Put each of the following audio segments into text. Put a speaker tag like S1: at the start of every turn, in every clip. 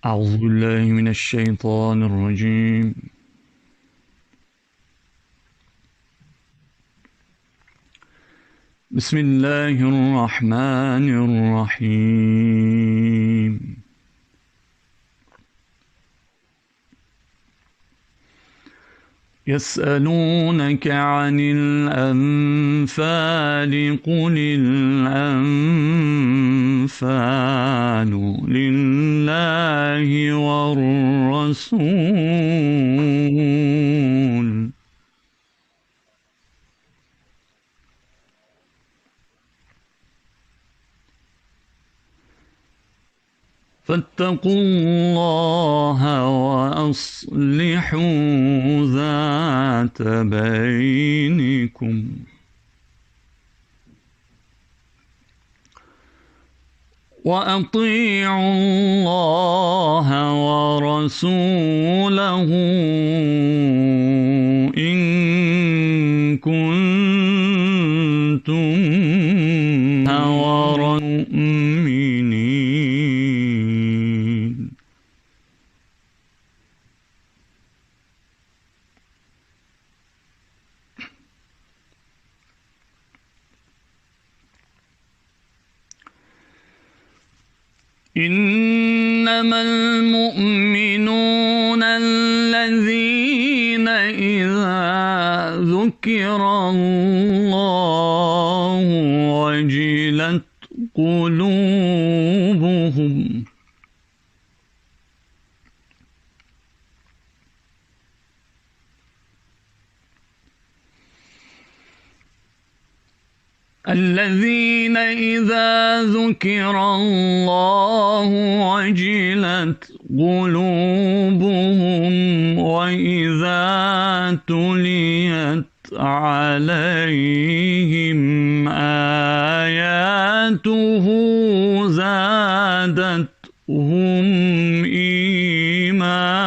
S1: أعوذ بالله من الشيطان الرجيم. بسم الله الرحمن الرحيم. يسألونك عن الأنفال قل الأنفال لله والرسول فاتقوا الله وأصلحوا ذات بينكم وأطيعوا الله ورسوله إن كنتم مؤمنين. إنما المؤمنون الذين إذا ذكر الله وجلت قلوبهم الذين إذا ذكر الله وجلت قلوبهم وإذا تليت عليهم آياته زادتهم إيمانا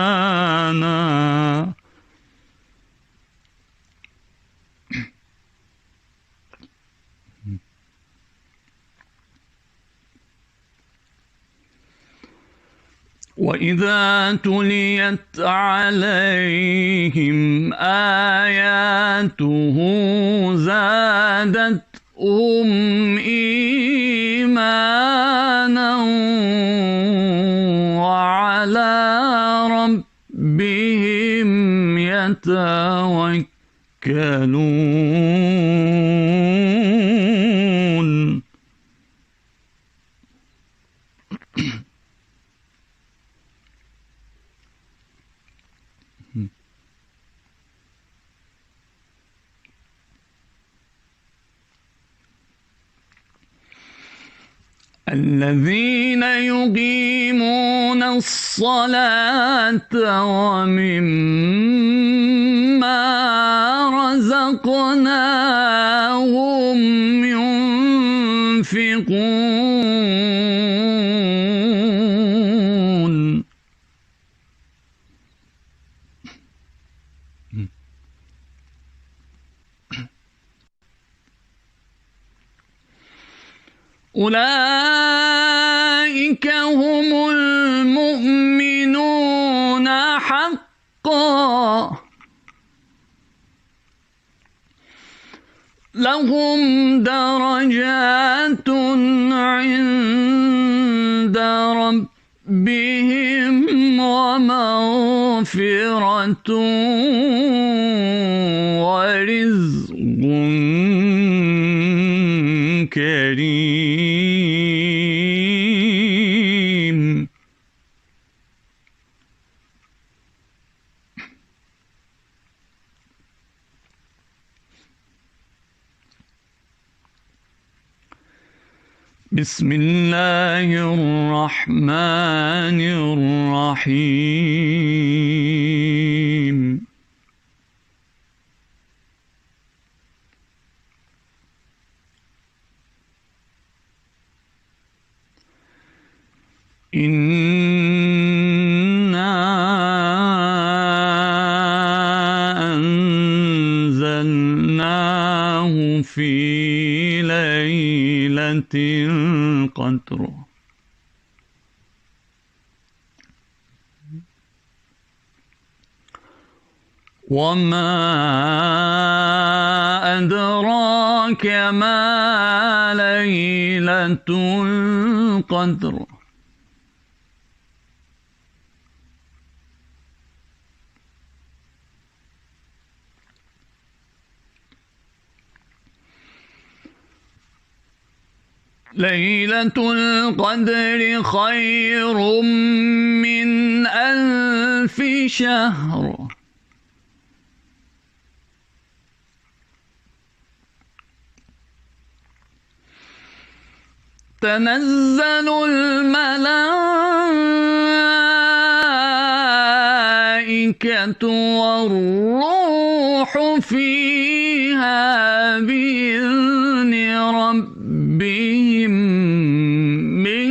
S1: وإذا تليت عليهم آياته زادتهم إيمانا وعلى ربهم يتوكلون. الذين يقيمون الصلاة ومما رزقناهم ينفقون. أولئك هم المؤمنون حقا لهم درجات عند ربهم ومغفرة ورزق كريم. بسم الله الرحمن الرحيم. إنا أنزلناه في ليلة القدر وما أدراك ما ليلة القدر ليلة القدر خير من 1000 شهر تنزل الملائكة والروح فيها بإذن ربهم من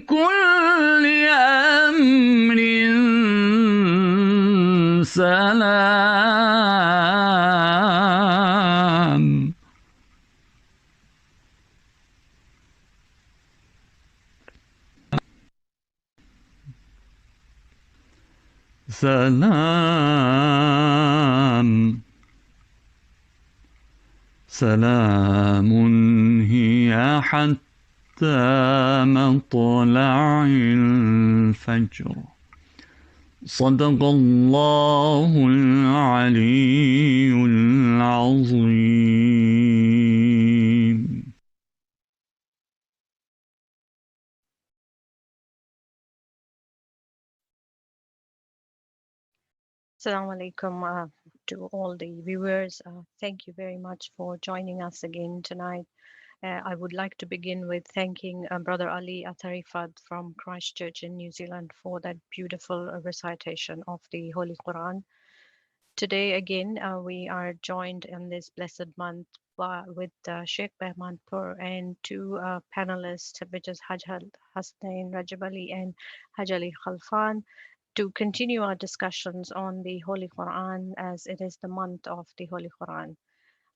S1: كل أمر سلام سلام سلام هي حتى مطلع الفجر صدق الله العلي العظيم.
S2: Assalamu alaikum to all the viewers. Thank you very much for joining us again tonight. I would like to begin with thanking Brother Ali Atharifat from Christchurch in New Zealand for that beautiful recitation of the Holy Quran. Today again, we are joined in this blessed month with Sheikh Bahmanpour and two panelists, which is Haj Hasnain Rajabali and Haj Ali Khalfan, to continue our discussions on the Holy Quran as it is the month of the Holy Quran.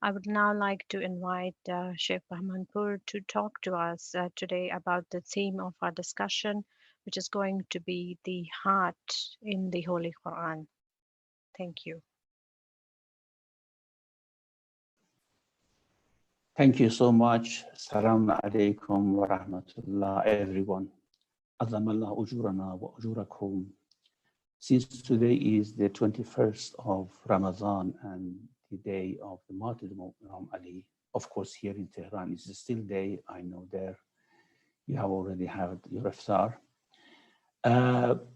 S2: I would now like to invite Sheikh Bahmanpour to talk to us today about the theme of our discussion, which is going to be the heart in the Holy Quran. Thank you.
S3: Thank you so much. Assalamu alaikum wa rahmatullah, everyone. Azamallah ujurana wa ujurakum. Since today is the 21st of Ramadan and the day of the Martyrdom of Imam Ali, of course, here in Tehran, it's still day. I know there you have already had your iftar.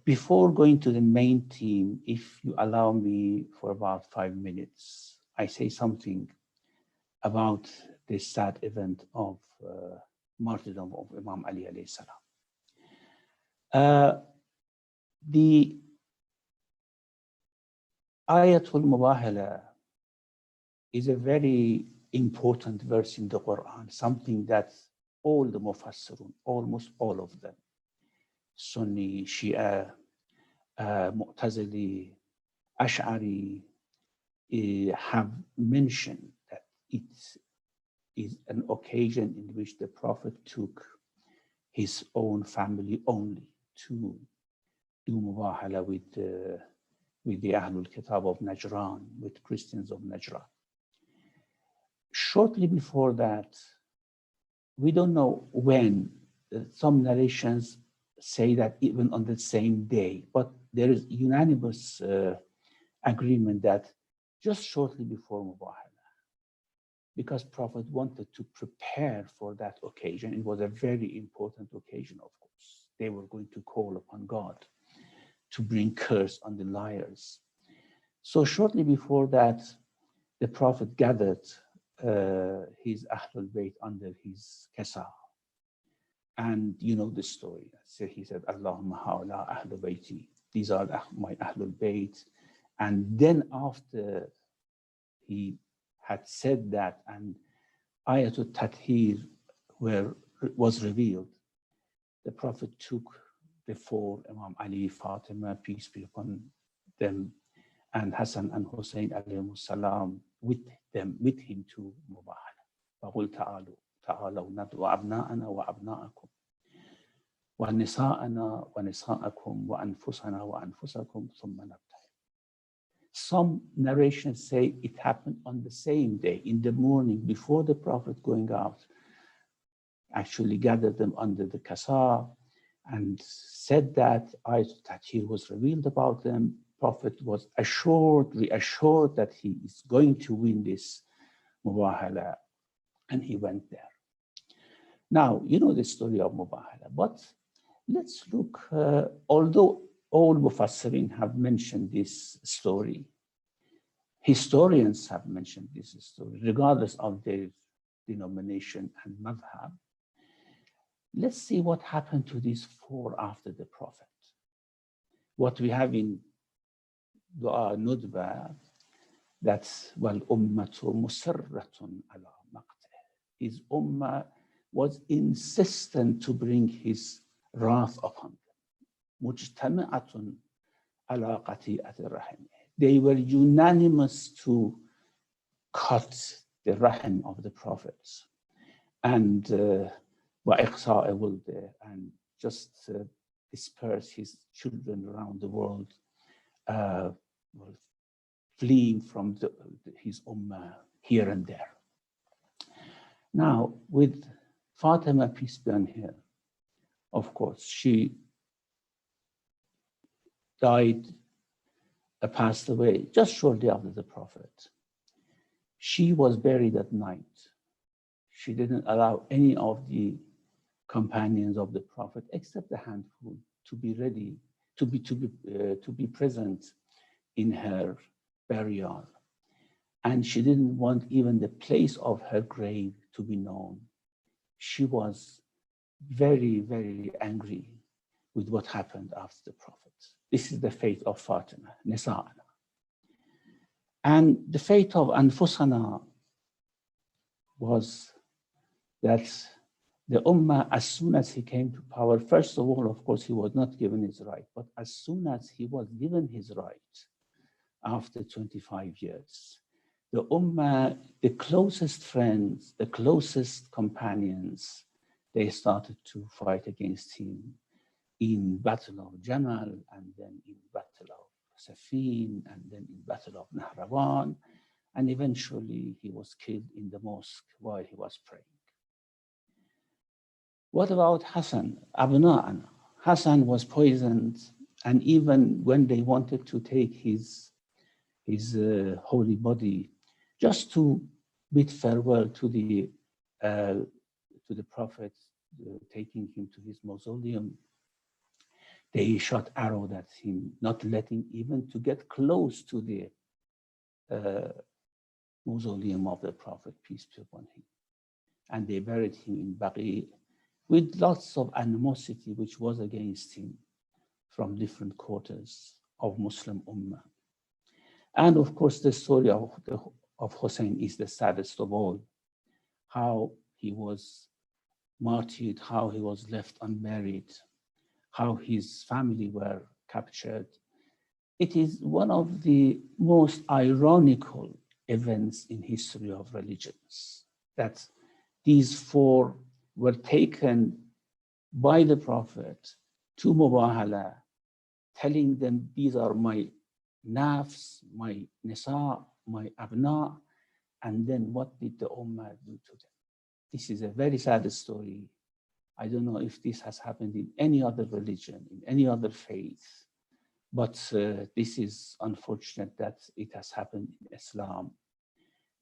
S3: Before going to the main theme, if you allow me for about 5 minutes, I say something about this sad event of martyrdom of Imam Ali alayhi salam. The Ayatul Mubahala is a very important verse in the Quran, something that all the Mufassirun, almost all of them, Sunni, Shia, Mu'tazili, Ash'ari, have mentioned that it is an occasion in which the Prophet took his own family only to do mubahala with the Ahlul Kitab of Najran, with Christians of Najran. Shortly before that, we don't know when, some narrations say that even on the same day, but there is unanimous agreement that just shortly before mubahala, because Prophet wanted to prepare for that occasion. It was a very important occasion, of course. They were going to call upon God to bring curse on the liars. So shortly before that, the Prophet gathered his Ahlul Bayt under his kasa. And you know the story. So he said, Allahumma ha'ula Ahlul Bayti. These are my Ahlul Bayt. And then after he had said that, and Ayatul Tathir was revealed, the Prophet took the four, Imam Ali, Fatima, peace be upon them, and Hassan and Hussein alayhimus salam, with him to Mubahala. فَقُلْ تَعَالَوْا نَدْعُ أَبْنَاءَنَا وَأَبْنَاءَكُمْ وَنِسَاءَنَا وَنِسَاءَكُمْ وَأَنفُسَنَا وَأَنفُسَكُمْ ثُمَّ نَبْتَهِلْ. Some narrations say it happened on the same day, in the morning, before the Prophet going out, actually gathered them under the Kasa and said that Ayatul Tahir was revealed about them. Prophet was reassured that he is going to win this Mubahala, and he went there. Now, you know the story of Mubahala, but let's look, although all Mufassirin have mentioned this story, historians have mentioned this story, regardless of their denomination and madhab. Let's see what happened to these four after the Prophet. What we have in Dua Nudba, that's wal ummatu musarratun ala maqtih. His ummah was insistent to bring his wrath upon them. Mujtami'atun ala qati'at rahim. They were unanimous to cut the rahim of the prophets and and just disperse his children around the world, fleeing from his ummah here and there. Now, with Fatima, peace be on her, of course, she died, passed away just shortly after the Prophet. She was buried at night. She didn't allow any of the companions of the Prophet, except a handful, to be ready, to be present in her burial. And she didn't want even the place of her grave to be known. She was very, very angry with what happened after the Prophet. This is the fate of Fatima, Nisa'ana. And the fate of Anfusana was that the Ummah, as soon as he came to power, first of all, of course, he was not given his right, but as soon as he was given his right, after 25 years, the Ummah, the closest friends, the closest companions, they started to fight against him in Battle of Jamal, and then in Battle of Safin, and then in Battle of Nahrawan, and eventually he was killed in the mosque while he was praying. What about Hassan, Abna'ana? Hassan was poisoned, and even when they wanted to take his holy body, just to bid farewell to the Prophet, taking him to his mausoleum, they shot arrows at him, not letting even to get close to the mausoleum of the Prophet, peace be upon him. And they buried him in Baqi with lots of animosity which was against him from different quarters of Muslim Ummah. And of course, the story of Hussein is the saddest of all, how he was martyred, how he was left unmarried, how his family were captured. It is one of the most ironical events in history of religions, that these four were taken by the Prophet to Mubahala, telling them, these are my nafs, my nisa, my abna, and then what did the Ummah do to them? This is a very sad story. I don't know if this has happened in any other religion, in any other faith, but this is unfortunate that it has happened in Islam.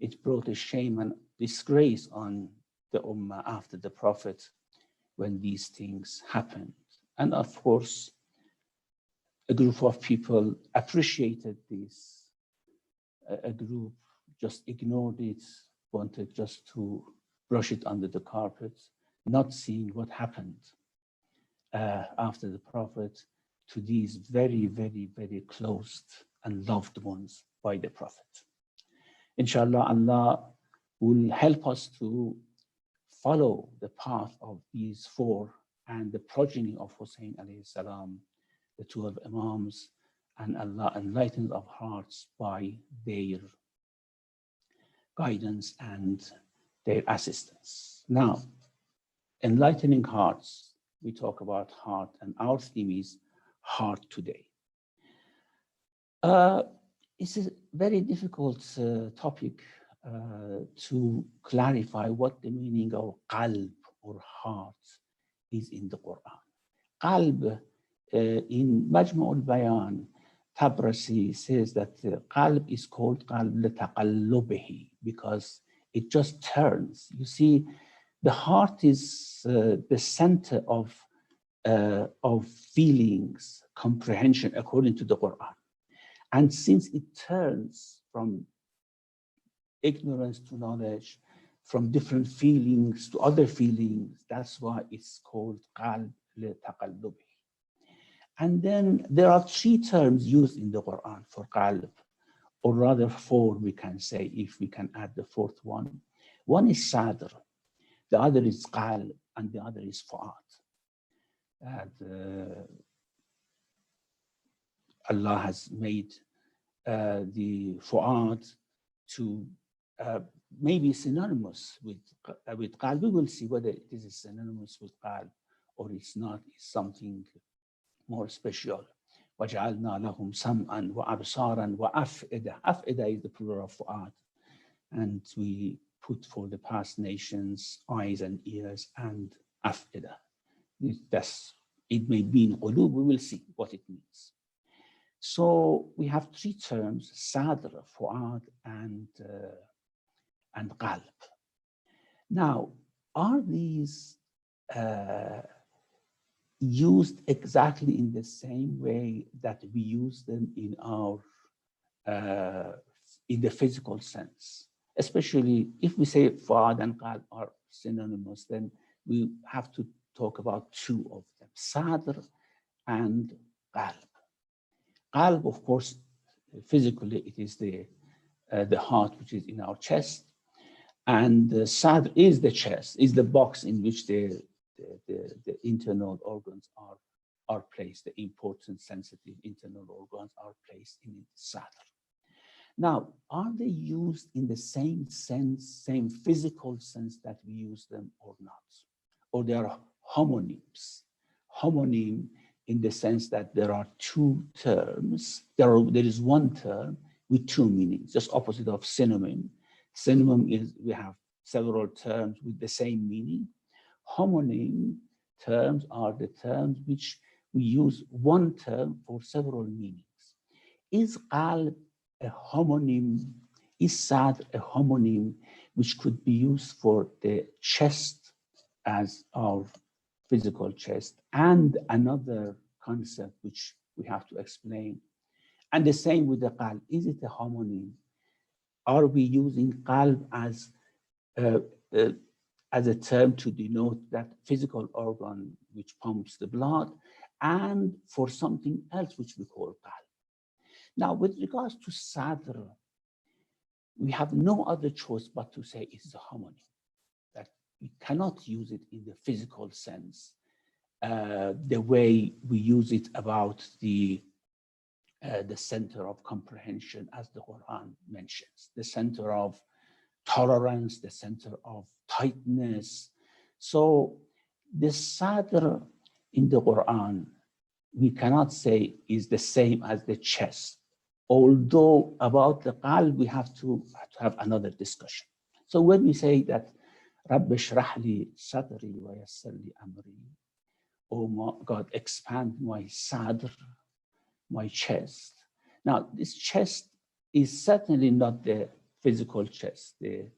S3: It brought a shame and disgrace on the Ummah after the Prophet when these things happened. And of course, a group of people appreciated this. A group just ignored it, wanted just to brush it under the carpet, not seeing what happened after the Prophet to these very, very, very close and loved ones by the Prophet. Inshallah, Allah will help us to follow the path of these four and the progeny of Hussein alayhi salam, the 12 Imams, and Allah enlightens our hearts by their guidance and their assistance. Now, enlightening hearts, we talk about heart, and our theme is heart today. It's a very difficult topic to clarify what the meaning of qalb or heart is in the Quran. Qalb in Majmu' al-Bayan, Tabrasi says that qalb is called qalb litaqallubihi because it just turns. You see, the heart is the center of feelings, comprehension according to the Quran. And since it turns from ignorance to knowledge, from different feelings to other feelings, that's why it's called qalb litaqallubi. And then there are three terms used in the Quran for qalb, or rather four, we can say, if we can add the fourth one. One is sadr, the other is qalb, and the other is fu'ad. And Allah has made the fu'ad to maybe synonymous with qalb. We will see whether it is synonymous with qalb or it's not. It's something more special. وَجَعَلْنَا لَهُمْ سَمْعًا وَأَبْصَارًا وَأَفْئِدَةً. Af'ida is the plural of fu'ad. And we put for the past nations eyes and ears and af'ida. It may be in qulub. We will see what it means. So we have three terms: sadr, fu'ad, and qalb. Now, are these used exactly in the same way that we use them in our in the physical sense? Especially if we say fu'ad and qalb are synonymous, then we have to talk about two of them: sadr and qalb. Qalb, of course, physically, it is the heart which is in our chest, and sadr is the chest, is the box in which the internal organs are placed. The important, sensitive internal organs are placed in sadr. Now, are they used in the same sense, same physical sense that we use them, or not? Or they are homonyms? Homonym in the sense that there are two terms. There is one term with two meanings, just opposite of synonym. Synonym is we have several terms with the same meaning. Homonym terms are the terms which we use one term for several meanings. Is qalb a homonym? Is sadr a homonym which could be used for the chest as our physical chest, and another concept which we have to explain? And the same with the qalb. Is it a homonym? Are we using qalb as a term to denote that physical organ which pumps the blood, and for something else which we call qalb? Now, with regards to sadr, we have no other choice but to say it's a homonym, that we cannot use it in the physical sense, the way we use it about the center of comprehension, as the Quran mentions, the center of tolerance, the center of tightness. So the sadr in the Quran, we cannot say is the same as the chest, although about the qalb we have to have another discussion. So when we say that Rabbi shrah li sadri wa yassir li amri, oh God, expand my sadr, my chest. Now, this chest is certainly not the physical chest, the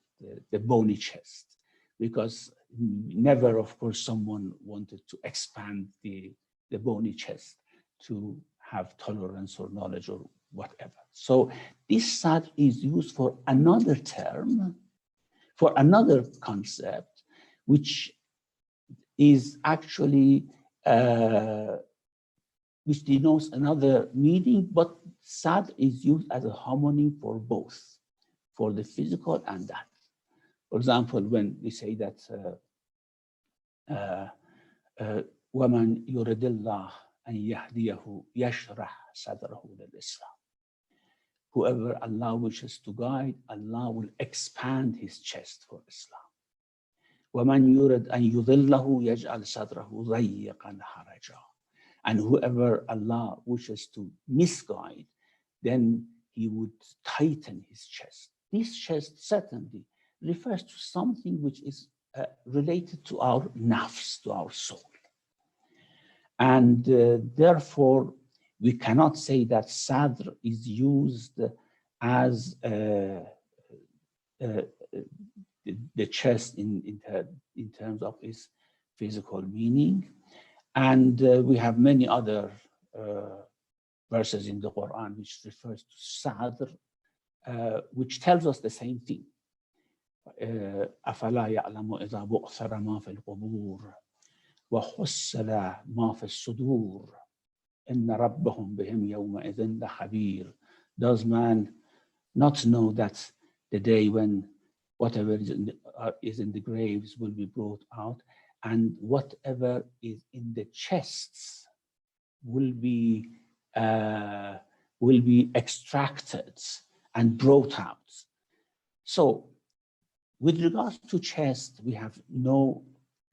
S3: bony chest, because never, of course, someone wanted to expand the bony chest to have tolerance or knowledge or whatever. So this sadr is used for another term, for another concept, which is actually which denotes another meaning, but sadr is used as a homonym for both, for the physical and that. For example, when we say that وَمَنْ يُرِدِ اللَّهُ أَنْ يَهْدِيَهُ يَشْرَحْ صَدْرَهُ لِلْإِسْلَامِ. Whoever Allah wishes to guide, Allah will expand his chest for Islam. وَمَنْ يُرِدْ أَنْ يُضِلَّهُ يَجْعَلْ صَدْرَهُ ضَيِّقًا حَرَجًا. And whoever Allah wishes to misguide, then he would tighten his chest. This chest certainly refers to something which is related to our nafs, to our soul. And therefore, we cannot say that sadr is used as the chest in terms of its physical meaning. And we have many other verses in the Quran which refers to sadr, which tells us the same thing. أفلا يعلم إذا بؤثر ما في القبور وحصل ما في الصدور إن ربهم بهم يومئذ لخبير. Does man not know that the day when whatever is in the graves will be brought out, and whatever is in the chests will be extracted and brought out. So with regards to chest, we have no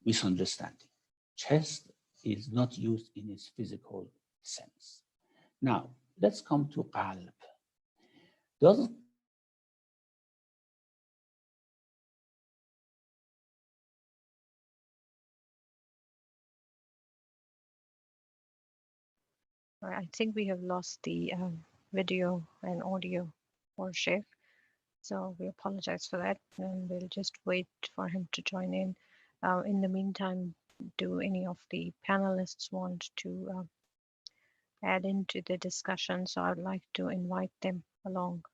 S3: misunderstanding. Chest is not used in its physical sense. Now, let's come to qalb. Does
S2: I think we have lost the video and audio for Sheikh. So we apologize for that, and we'll just wait for him to join in. In the meantime, do any of the panelists want to add into the discussion? So I'd like to invite them along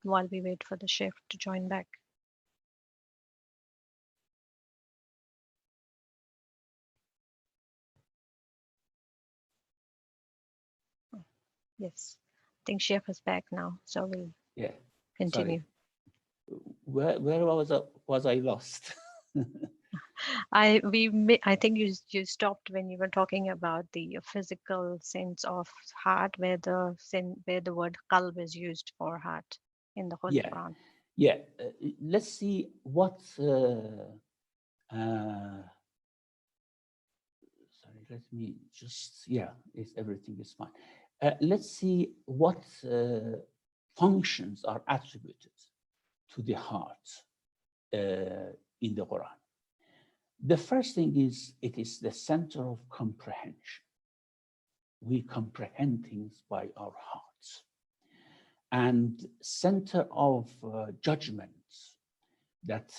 S2: while we wait for the Sheikh to join back. Yes, I think Sheikh is back now, so we'll continue.
S3: Sorry. Where was I lost?
S2: I think you stopped when you were talking about the physical sense of heart, where the word qalb is used for heart in the Holy Quran.
S3: Yeah. Let's see what. Sorry, let me just. Everything is fine. Let's see what functions are attributed to the heart in the Quran. The first thing is, it is the center of comprehension. We comprehend things by our hearts. And center of judgment, that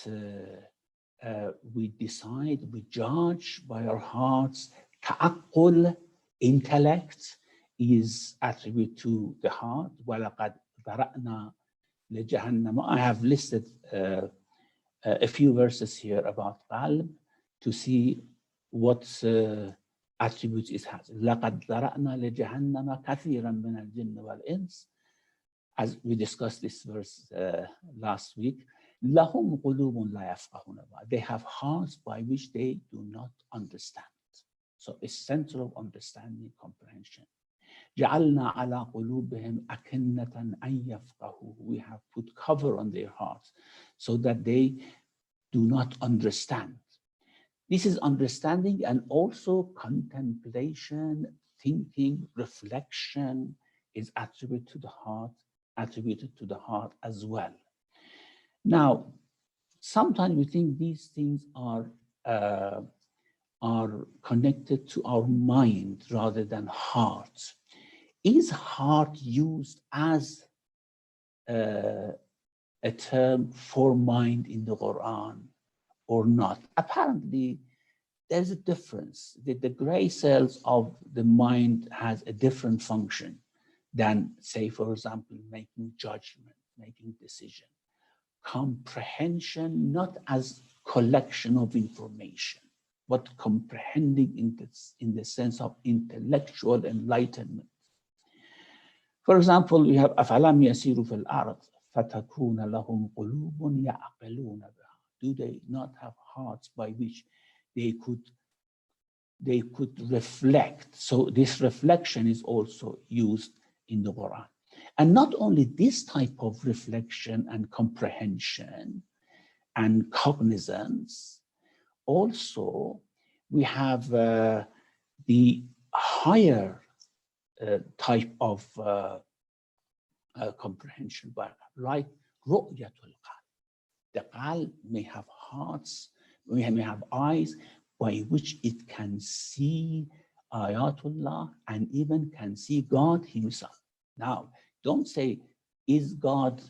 S3: we decide, we judge by our hearts. Ta'aqqul, intellect, is attributed to the heart. وَلَقَدْ ذَرَأْنَا لِجَهَنَّمَ. I have listed a few verses here about qalb to see what attributes it has. لَقَدْ ذَرَأْنَا لِجَهَنَّمَ كَثِيرًا مِنَ الْجِنِّ وَالْإِنسِ. As we discussed this verse last week, لَهُمْ قُلُوبٌ لَا يَفْقَهُونَ. They have hearts by which they do not understand. So it's center of understanding, comprehension. جَعَلْنَا عَلَى قُلُوبِهِمْ أَكِنَّةً أَن يَفْقَهُوا. We have put cover on their hearts so that they do not understand. This is understanding, and also contemplation, thinking, reflection is attributed to the heart as well. Now, sometimes we think these things are connected to our mind rather than heart. Is heart used as a term for mind in the Quran or not? Apparently, there's a difference. The gray cells of the mind has a different function than, say, for example, making judgment, making decision. Comprehension, not as collection of information, but comprehending in the sense of intellectual enlightenment. For example, we have أَفَلَمْ يَسِيرُوا فِي الْأَرْضِ فَتَكُونَ لَهُمْ قُلُوبٌ يَعْقِلُونَ بِهَا. Do they not have hearts by which they could reflect? So this reflection is also used in the Quran. And not only this type of reflection and comprehension and cognizance, also we have the higher type of comprehension, but like ru'yatul qalb. The qalb may have hearts, may have eyes by which it can see ayatullah and even can see God himself. Now, don't say, is God,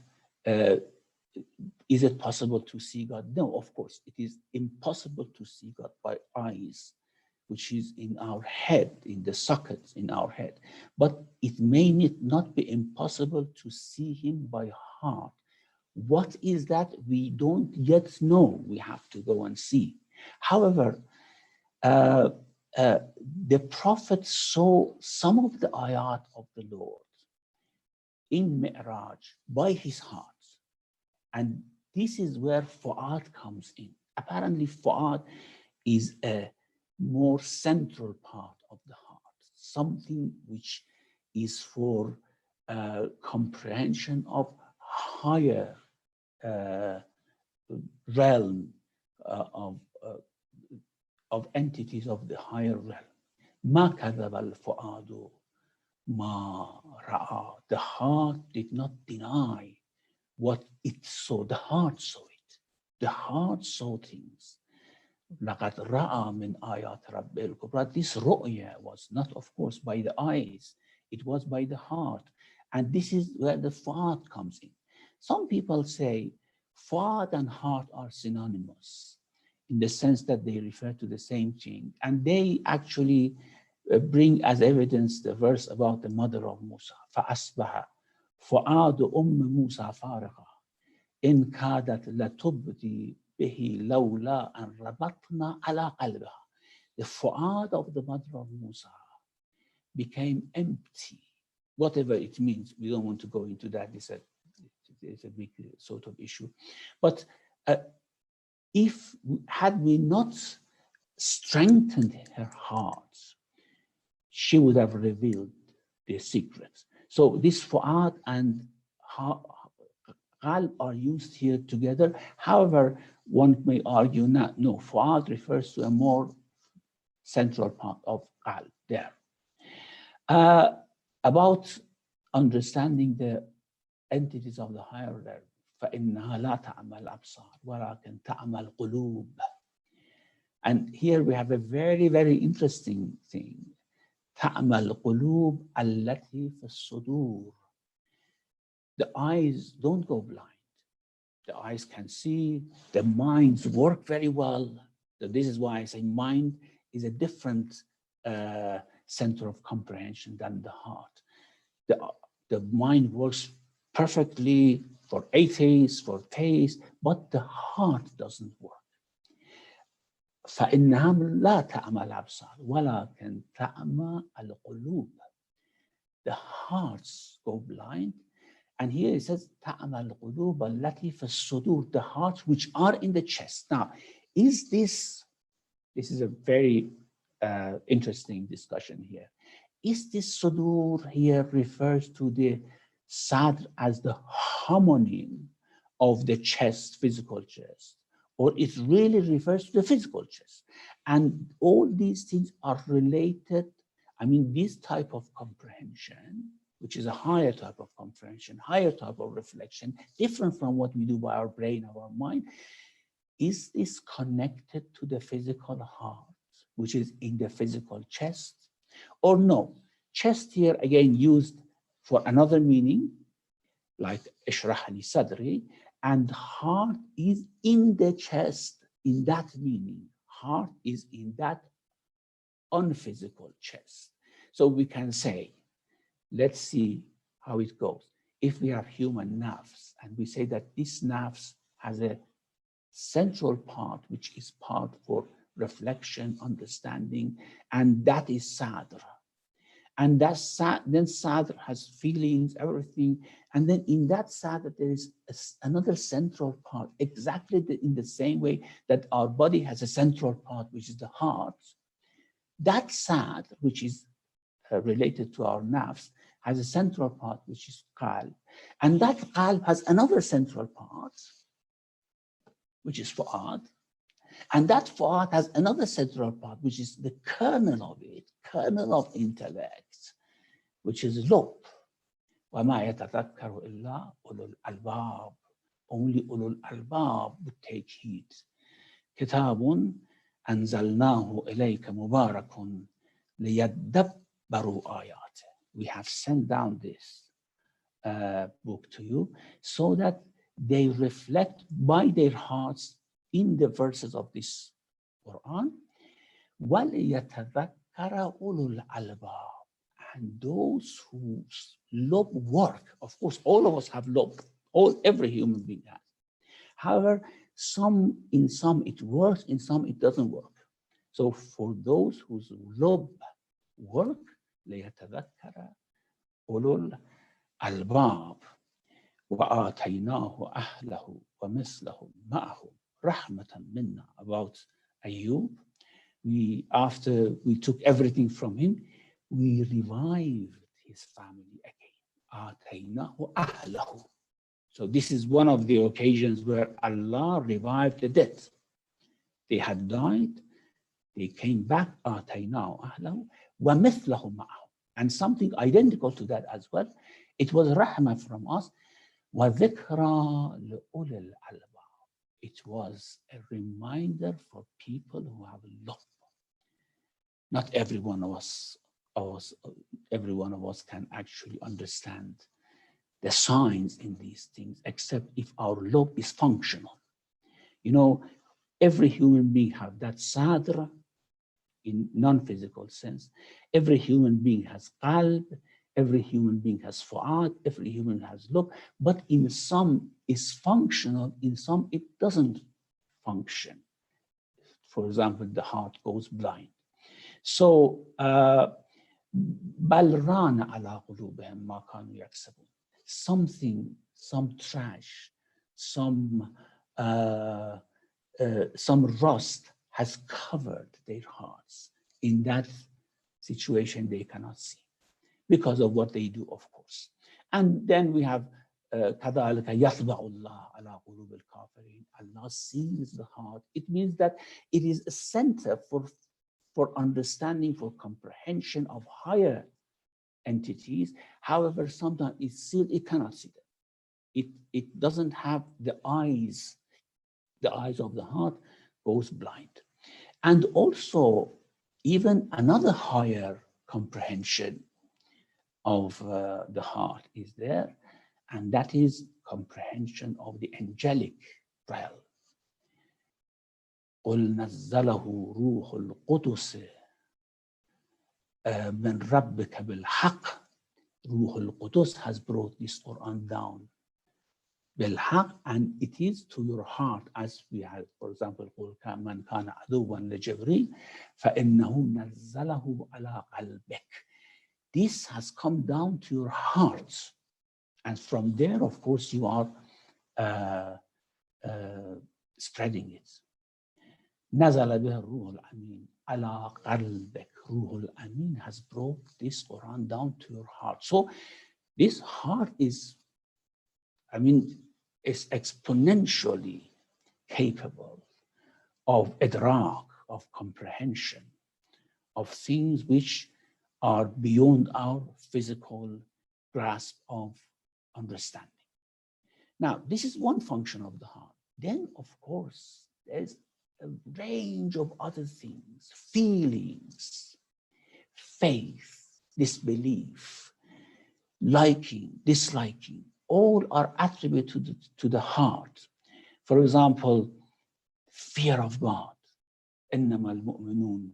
S3: is it possible to see God? No, of course, it is impossible to see God by eyes, which is in our head, in the sockets in our head. But it may not be impossible to see him by heart. What is that? We don't yet know. We have to go and see. However, the Prophet saw some of the ayat of the Lord in Mi'raj by his heart. And this is where Fu'ad comes in. Apparently, Fu'ad is a more central part of the heart, something which is for comprehension of higher realm of entities of the higher realm. ما كذب الفؤاد ما رأى. The heart did not deny what it saw. The heart saw it. The heart saw things. لقد رأى من آيات رب الكبرى. This ru'ya was not, of course, by the eyes. It was by the heart. And this is where the fu'ad comes in. Some people say fu'ad and heart are synonymous in the sense that they refer to the same thing. And they actually bring as evidence the verse about the mother of Musa. فَأَصْبَحَ فُؤَادُ أُمِّ مُوسَى فَارِغًا إِنْ كَادَتْ لَتُبْدِي بِهِ لَوْلَا أَنْ رَبَطْنَا عَلَى قَلْبِهَا. The fu'ad of the mother of Musa became empty. Whatever it means, we don't want to go into that. It's a big sort of issue. But had we not strengthened her heart, she would have revealed the secrets. So this fu'ad and qalb are used here together. However, one may argue not. No, fu'ad refers to a more central part of qalb there. About understanding the entities of the higher realm. فَإِنَّهَا لَا تَعْمَى الْأَبْصَارِ وَلَكِنْ تَعْمَى الْقُلُوبِ. And here we have a very, very interesting thing. تَعْمَى الْقُلُوبِ الَّتِي فِي الصُّدُورِ. The eyes don't go blind. The eyes can see, the minds work very well. So this is why I say mind is a different center of comprehension than the heart. The mind works perfectly for atheists, for theists, but the heart doesn't work. فإنها لا تعمى الأبصار ولكن تعمى القلوب. The hearts go blind, and here it says تعمى القلوب التي في الصدور, the hearts which are in the chest. Now, is this is a very interesting discussion here. Is this sudur here refers to the sadr as the homonym of the chest, physical chest, or it really refers to the physical chest? And all these things are related. I mean, this type of comprehension, which is a higher type of comprehension, higher type of reflection, different from what we do by our brain or our mind, is this connected to the physical heart, which is in the physical chest? Or no, chest here again used for another meaning, like ishrah li sadri, and heart is in the chest in that meaning. Heart is in that unphysical chest. So we can say, let's see how it goes. If we have human nerves and we say that this nerves has a central part, which is part for reflection, understanding, and that is sadr. And that then sadr has feelings, everything. And then in that sadr, there is another central part, exactly in the same way that our body has a central part, which is the heart. That sadr, which is related to our nerves, has a central part, which is qalb. And that qalb has another central part, which is fu'ad. And that fu'ad has another central part, which is the kernel of it, kernel of intellect, which is lub. وَمَا يَتَذَكَّرُ إِلَّا أُولُو الْأَلْبَابِ. Only ulul albab would take heed. كِتَابٌ أَنزَلْنَاهُ إِلَيْكَ مُبَارَكٌ لِيَدَّبَّرُوا آيَاتِهِ. We have sent down this book to you so that they reflect by their hearts in the verses of this Quran. وَلِيَتَذَكَّرَ أُولُو الْأَلْبَابِ. And those who love work, of course, all of us have love. Every human being has. However, in some it works, in some it doesn't work. So for those whose love work, لِيَتَذَكَّرَ أُولُو الْأَلْبَابِ وَآتَيْنَاهُ أَهْلَهُ وَمِثْلَهُ مَعَهُ رَحْمَةً مِنَّا. About Ayub, after we took everything from him, we revived his family again. آتَيْنَاهُ أَهْلَهُ. So this is one of the occasions where Allah revived the dead. They had died, they came back, آتَيْنَاهُ أَهْلَهُ وَمِثْلَهُ مَعَهُ. And something identical to that as well. It was rahmah from us. وَذِكْرَى لِأُولِي الْأَلْبَابِ. It was a reminder for people who have love. Not every one of us can actually understand the signs in these things, except if our love is functional. You know, every human being has that sadra in non-physical sense. Every human being has qalb, every human being has fu'ad, every human has love, but in some is functional, in some it doesn't function. For example, the heart goes blind. So, بَلْ رَانَ عَلَىٰ قُلُوبِهِمْ مَا كَانُوا يَكْسِبُونَ. Something, some trash, some rust has covered their hearts. In that situation, they cannot see because of what they do, of course. And then we have كَذَلِكَ يَطْبَعُ اللَّهُ عَلَىٰ قُلُوبِ الْكَافِرِينَ. Allah seals the heart. It means that it is a center for understanding, for comprehension of higher entities. However, sometimes it's sealed, it cannot see them. It doesn't have the eyes of the heart goes blind. And also, even another higher comprehension of the heart is there, and that is comprehension of the angelic realm. قُلْ نَزَّلَهُ رُوحُ الْقُدُسِ مِنْ رَبِّكَ بِالْحَقِّ. Ruh al-Qudus has brought this Quran down. بِالْحَقِّ, and it is to your heart, as we have, for example, قُلْ مَنْ كَانَ عَدُوًّا لِجِبْرِيلَ فَإِنَّهُ نَزَّلَهُ عَلَىٰ قَلْبِكَ. This has come down to your heart. And from there, of course, you are spreading it. نزل به الروح الأمين على قلبك. Ruh al-Amin has brought this Quran down to your heart. So this heart is exponentially capable of idrak, of comprehension, of things which are beyond our physical grasp of understanding. Now, this is one function of the heart. Then, of course, there's a range of other things, feelings, faith, disbelief, liking, disliking, all are attributed to the heart. For example, fear of God. إِنَّمَا الْمُؤْمِنُونَ,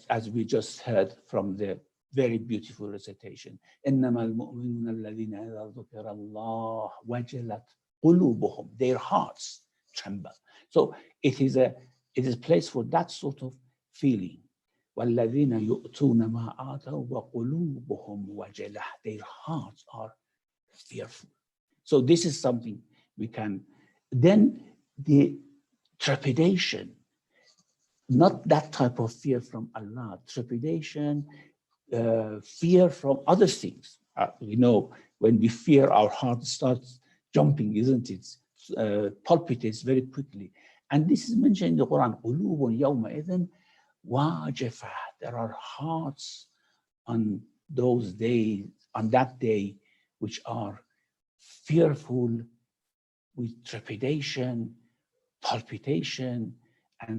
S3: as we just heard from the very beautiful recitation. إِنَّمَا الْمُؤْمِنُونَ الَّذِينَ إِذَا ذُكِرَ اللَّهُ وَجِلَتْ قُلُوبُهُم. Their hearts tremble. So it is a place for that sort of feeling. وَالَّذِينَ يُؤْتُونَ مَا آتَوْا وَقُلُوبُهُمْ وَجِلَةٌ. Their hearts are fearful. So this is something we can. Then the trepidation, not that type of fear from Allah, trepidation, fear from other things. We know when we fear, our heart starts jumping, isn't it? Palpitates very quickly. And this is mentioned in the Quran. قُلُوبٌ يَوْمَئِذٍ وَاجِفَةٌ. There are hearts on those days, on that day, which are fearful, with trepidation, palpitation, and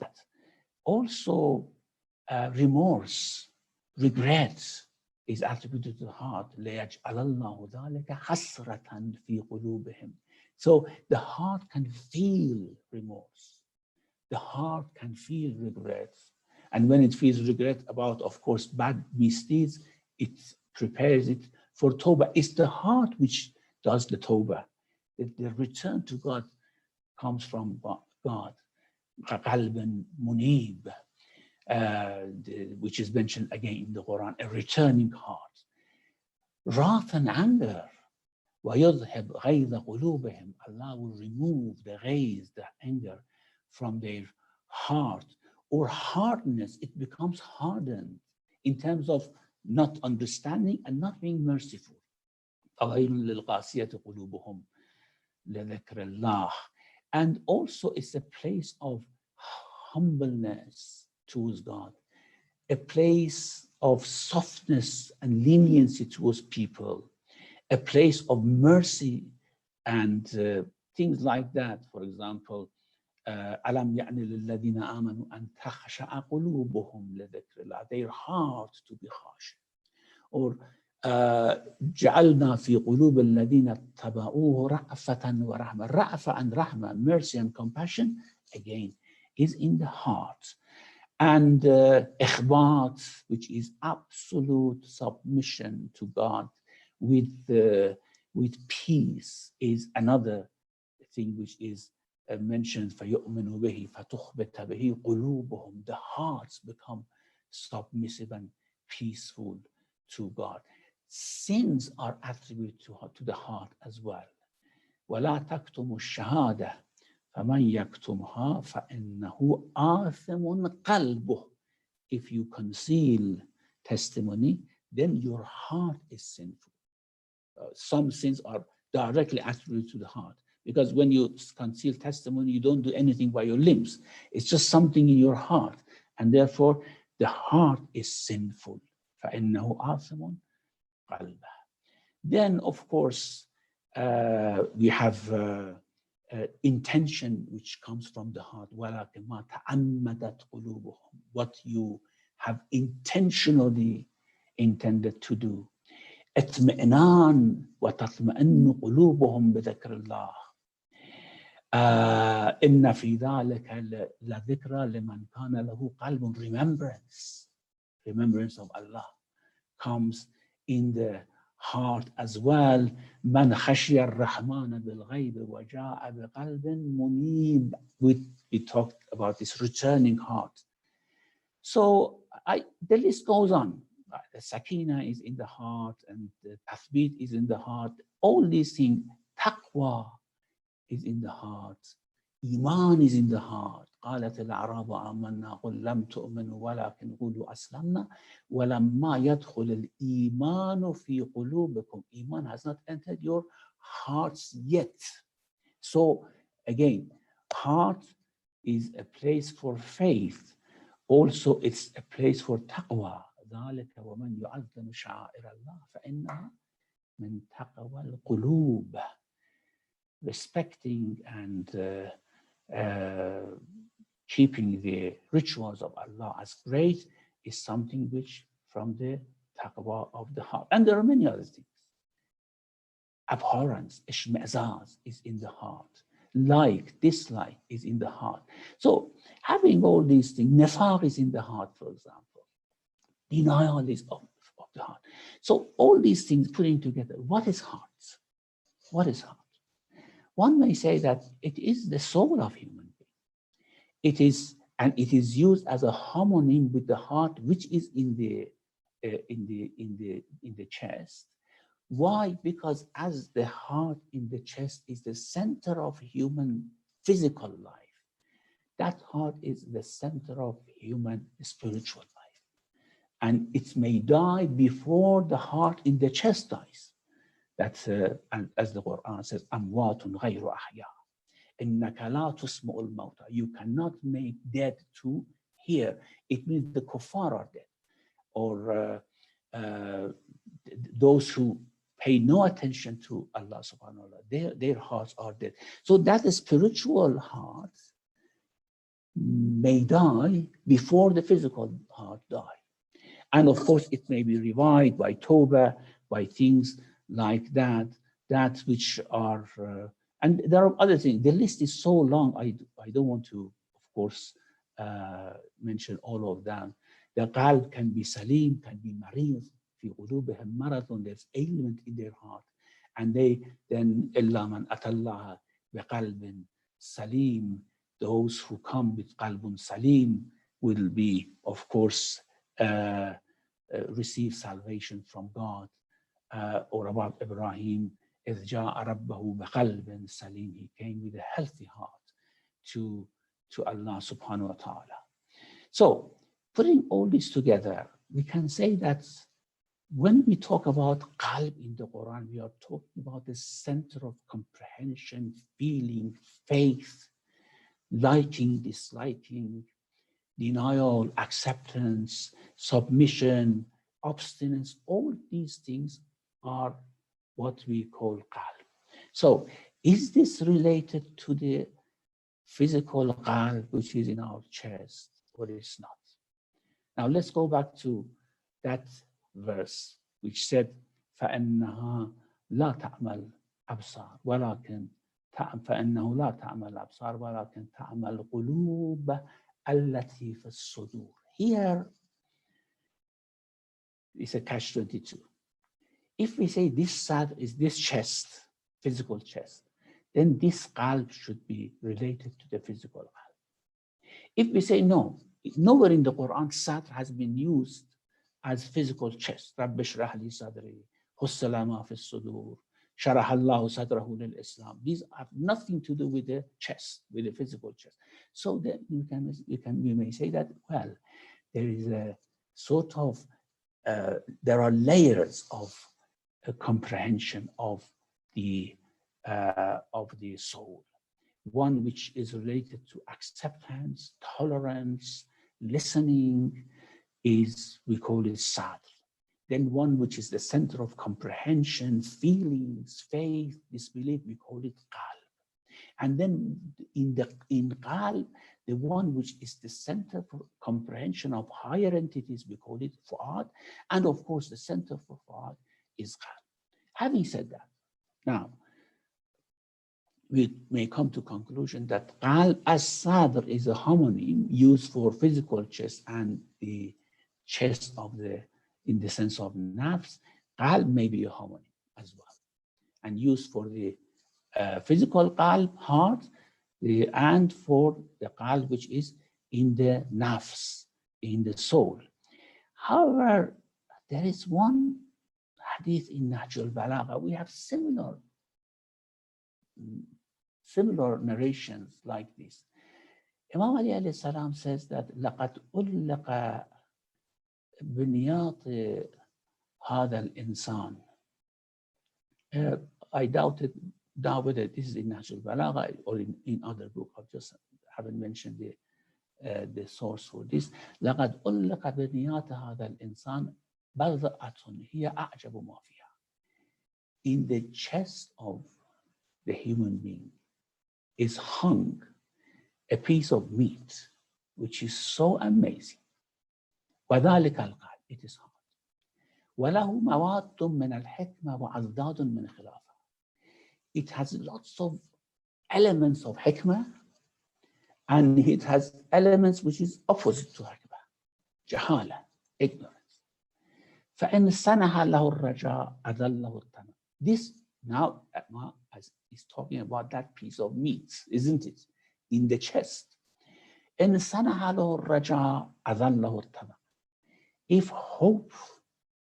S3: that. Also, remorse, regret is attributed to the heart. لِيَجْعَلَ اللَّهُ ذَلِكَ حَسْرَةً فِي قُلُوبِهِمْ. So the heart can feel remorse. The heart can feel regret. And when it feels regret about, of course, bad misdeeds, it prepares it for Tawbah. It's the heart which does the Tawbah. The return to God comes from God. قَلْبٌ مُنِيبٌ, which is mentioned again in the Quran, a returning heart. Wrath and anger. وَيُذْهِبْ غَيْظَ قُلُوبِهِمْ. Allah will remove the ghayz, the anger, from their heart. Or hardness, it becomes hardened in terms of not understanding and not being merciful. لِلْقَاسِيَةِ قُلُوبُهُمْ لِذِكْرِ اللَّهِ. And also it's a place of humbleness towards God, a place of softness and leniency towards people, a place of mercy and things like that. For example, أَلَمْ يَعْنِ لِلَّذِينَ آمَنُوا أَنْ تَخْشَعَ قُلُوبُهُمْ لِذِكْرِ اللَّهِ. Their heart to be harsh. Or جعلنا في قلوب الذين اتبعوه رأفة ورحمة. Ra'fa and rahma, mercy and compassion, again, is in the heart. And ikhbat, which is absolute submission to God with peace, is another thing which is mentioned. فَيُؤْمِنُ بِهِ فَتُخْبِتَ بِهِ قُلُوبُهُم. The hearts become submissive and peaceful to God. Sins are attributed to the heart as well. وَلَا تَكْتُمُوا الشَّهَادَةَ فَمَنْ يَكْتُمْهَا فَإِنَّهُ آثِمٌ قَلْبُهُ. If you conceal testimony, then your heart is sinful. Some sins are directly attributed to the heart, because when you conceal testimony, you don't do anything by your limbs. It's just something in your heart, and therefore the heart is sinful. فَإِنَّهُ آثِمٌ قَلْبُهُ. Then, of course, we have intention, which comes from the heart. وَلَكِنْ مَا تَعَمَّدَتْ قُلُوبُهُمْ. What you have intentionally intended to do. اطمئنان وتطمئن قلوبهم بذكر الله. إن في ذلك لذكرى لمن كان له قلب. Remembrance of Allah comes in the heart as well. من خشي الرحمن بالغيب وجاء بقلب منيب. We talked about this returning heart. So the list goes on. The sakina is in the heart, and the tathbit is in the heart. All these things, taqwa is in the heart. Iman is in the heart. قالت الأعراب آمنا قل لم تؤمنوا ولكن قولوا أسلمنا ولما يدخل الإيمان في قلوبكم. Iman has not entered your hearts yet. So again, heart is a place for faith. Also, it's a place for taqwa. ذلك ومن يعظم شعائر الله فإنها من تقوى القلوب. Respecting and keeping the rituals of Allah as great is something which from the taqwa of the heart. And there are many other things. Abhorrence, ishma'zaz, is in the heart. Like, dislike is in the heart. So having all these things, nifaq is in the heart, for example. Denial is of the heart. So all these things putting together, what is heart? What is heart? One may say that it is the soul of human being. It is, and it is used as a homonym with the heart, which is in the chest. Why? Because as the heart in the chest is the center of human physical life, that heart is the center of human spiritual life. And it may die before the heart in the chest dies. That's and as the Quran says, أَمْوَاتٌ غَيْرُ أَحْيَاءٍ إِنَّكَ لَا تُسْمِعُ الْمَوْتَى. You cannot make dead to hear. It means the kuffar are dead, or those who pay no attention to Allah subhanahu wa ta'ala. Their hearts are dead. So that spiritual heart may die before the physical heart die. And of course, it may be revived by tawbah, by things like that, which are, and there are other things. The list is so long, I don't want to, of course, mention all of them. The qalb can be salim, can be marid, fi qulubihim maradun, there's ailment in their heart. And they then, illa man atallaha biqalbin salim, those who come with qalbun salim will be, of course, receive salvation from God. Or about Ibrahim, إِذْ جَاءَ رَبَّهُ بِقَلْبٍ سَلِيمٍ, he came with a healthy heart to Allah subhanahu wa ta'ala. So, putting all this together, we can say that when we talk about qalb in the Quran, we are talking about the center of comprehension, feeling, faith, liking, disliking, denial, acceptance, submission, abstinence. All these things are what we call qalb. So is this related to the physical qalb, which is in our chest, or is not? Now let's go back to that verse which said, فَإِنَّهَا لَا تَعْمَلْ أَبْصَارُ وَلَكِنْ فَإِنَّهُ لَا تَعْمَلْ أَبْصَارُ وَلَكِنْ تَعْمَلْ قُلُوبَ الَّتِي فِي الصُّدُورِ. Here is a catch-22. If we say this sad is this chest, physical chest, then this qalb should be related to the physical qalb. If we say no, nowhere in the Quran sadr has been used as physical chest. رَبِّ اشْرَحْ لِي صَدْرِي وَيَسِّرْ لِي أَمْرِي فِي الصُّدُورِ شَرَحَ اللَّهُ صَدْرَهُ لِلْإِسْلَامِ. These have nothing to do with the chest, with the physical chest. So then we may say that, well, there is a sort of, there are layers of comprehension of the soul. One which is related to acceptance, tolerance, listening, we call it sadr. Then one which is the center of comprehension, feelings, faith, disbelief, we call it qalb. And then in qalb, the one which is the center for comprehension of higher entities, we call it fu'ad. And of course, the center for fu'ad is qalb. Having said that, now, we may come to conclusion that qalb as sadr is a homonym used for physical chest and the chest of in the sense of nafs. Qalb may be a homonym as well, and used for the physical qalb, heart, and for the qalb which is in the nafs, in the soul. However, there is one hadith in Nahj al-Balagha. We have similar narrations like this. Imam Ali alayhi salam says that لَقَدْ أُلَّقَ بِنْيَاطِ هَذَا الْإِنسان. I doubted whether this is in Nahj al-Balagha or in other book. I just haven't mentioned the source for this. لَقَدْ أُلَّقَ بِنْيَاطِ هَذَا الْإِنسان بَضْعَةٌ هِيَ أَعْجَبُ مَا فِيهَا. In the chest of the human being is hung a piece of meat which is so amazing. وَذَلِكَ الْقَلْبِ, it is hard. وَلَهُ مَوَادٌ مِنَ الْحِكْمَةِ وَأَضْدَادٌ مِنْ خِلَافَةٍ. It has lots of elements of hikmah, and it has elements which is opposite to hikmah. Jahala, ignorance. فَإِنْ سَنَحَ لَهُ الرَّجَاءَ أَذَلَّهُ الطَّمَعُ. This now is talking about that piece of meat, isn't it? In the chest. إِنْ سَنَحَ لَهُ الرَّجَاءَ أَذَلَّهُ الطَّمَعُ. If hope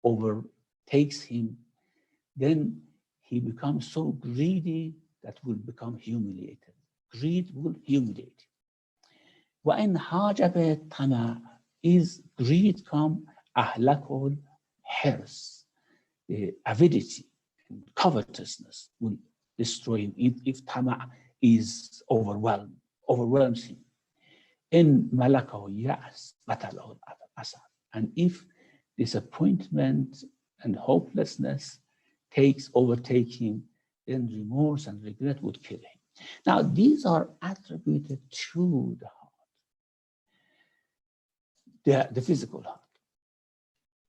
S3: overtakes him, then he becomes so greedy that will become humiliated. Greed will humiliate him. وَإِنْ حَاجَبَ الطَّمَعُ, is greed come أَهْلَكُهُ الْحِرْصُ. The avidity and covetousness will destroy him if tama is overwhelms him. In malakahu ya'as qatalahu al-asad. And if disappointment and hopelessness overtake him, then remorse and regret would kill him. Now, these are attributed to the heart, the physical heart.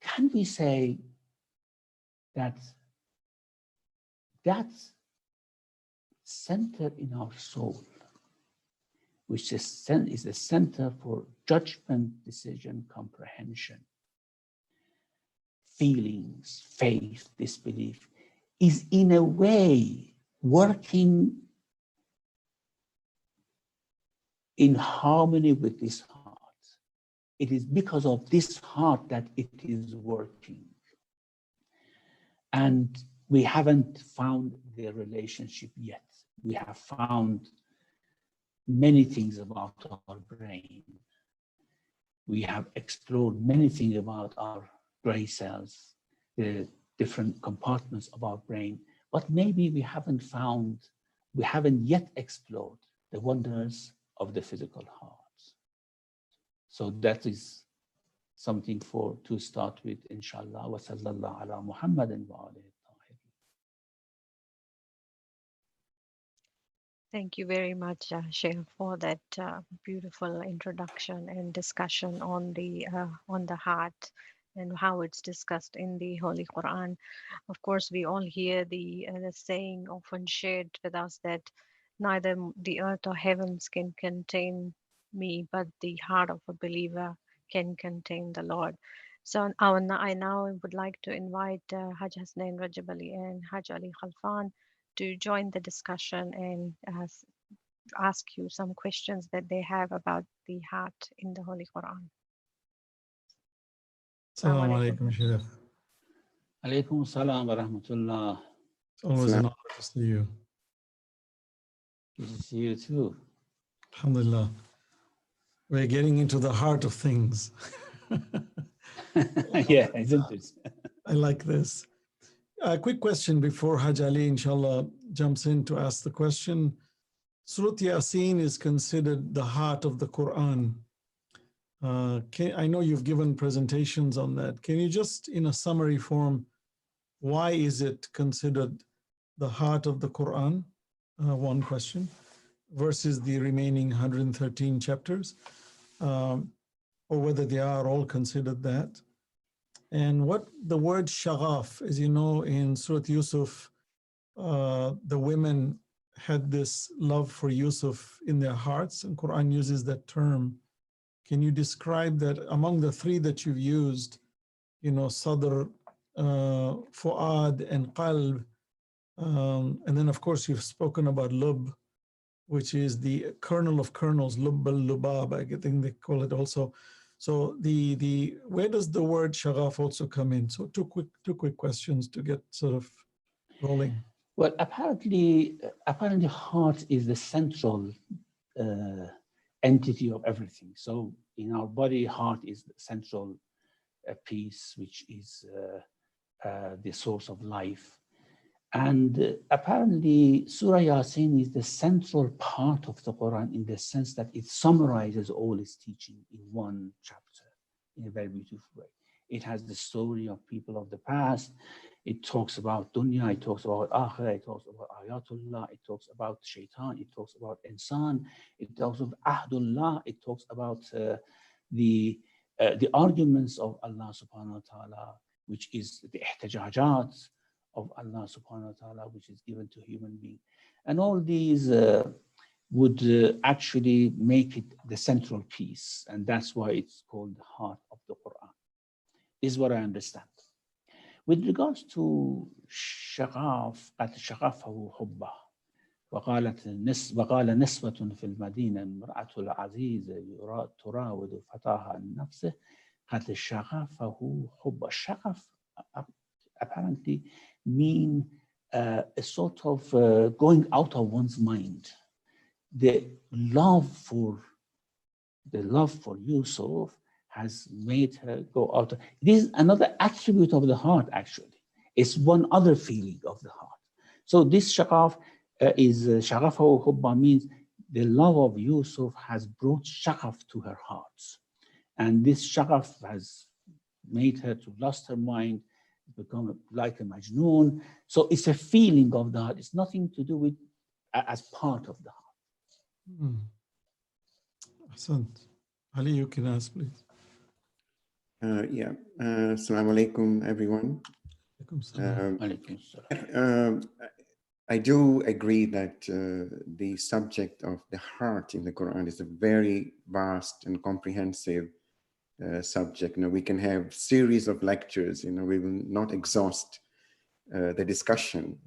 S3: Can we say that that center in our soul, which is the center for judgment, decision, comprehension, feelings, faith, disbelief, is in a way working in harmony with this heart? It is because of this heart that it is working. And we haven't found the relationship yet. We have found many things about our brain. We have explored many things about our gray cells, the different compartments of our brain, but maybe we haven't yet explored the wonders of the physical heart. So that is something to start with, inshallah. Wa sallallahu ala Muhammadin wa alihi.
S2: Thank you very much, Sheikh, for that beautiful introduction and discussion on the heart and how it's discussed in the Holy Quran. Of course, we all hear the saying often shared with us that neither the earth or heavens can contain me, but the heart of a believer can contain the Lord. So I now would like to invite Haj Hasnain Rajab Ali and Haj Ali Khalfan to join the discussion and ask you some questions that they have about the heart in the Holy Quran.
S4: Assalamu alaikum, Sheikh.
S3: Alaikum salam wa rahmatullah.
S4: It's always an honor to see you.
S3: Good to see you too.
S4: Alhamdulillah. We're getting into the heart of things.
S3: Yeah, isn't it?
S4: I like this. A quick question before Haj Ali, inshallah, jumps in to ask the question. Surah Yasin is considered the heart of the Quran. I know you've given presentations on that. Can you just, in a summary form, why is it considered the heart of the Quran? One question, versus the remaining 113 chapters, or whether they are all considered that. And what the word shaghaf, as you know, in Surah Yusuf, the women had this love for Yusuf in their hearts, and Quran uses that term. Can you describe that among the three that you've used, sadr, fu'ad, and qalb, and then of course you've spoken about lub, which is the kernel of kernels, lub al-lubab, I think they call it also. So where does the word shaghaf also come in? So two quick questions to get sort of rolling.
S3: Well, apparently heart is the central entity of everything. So in our body, heart is the central piece, which is the source of life. And apparently Surah Yasin is the central part of the Quran in the sense that it summarizes all its teaching in one chapter in a very beautiful way. It has the story of people of the past. It talks about dunya, it talks about akhirah, it talks about ayatullah, it talks about shaitan, it talks about insan, it talks about ahdullah, it talks about the arguments of Allah subhanahu wa ta'ala, which is the ihtijajat of Allah subhanahu wa ta'ala, which is given to human beings. And all these would actually make it the central piece. And that's why it's called the heart of the Quran. This is what I understand. With regards to شغاف, قد شغفه حبه وقال نسوة في المدينة امرأة العزيز تراود فتاها عن نفسه قد شغفه حبه. شغف apparently mean a sort of going out of one's mind. The love for Yusuf has made her go out. This is another attribute of the heart, actually. It's one other feeling of the heart. So this shagaf is shagafahu hubba, means the love of Yusuf has brought shagaf to her heart. And this shagaf has made her to lost her mind, become like a majnoon. So it's a feeling of the heart. It's nothing to do with as part of the heart.
S4: Ahsant. Ali, you can ask, please.
S5: Assalamu alaikum, everyone. I do agree that the subject of the heart in the Quran is a very vast and comprehensive subject. We can have series of lectures. We will not exhaust the discussion.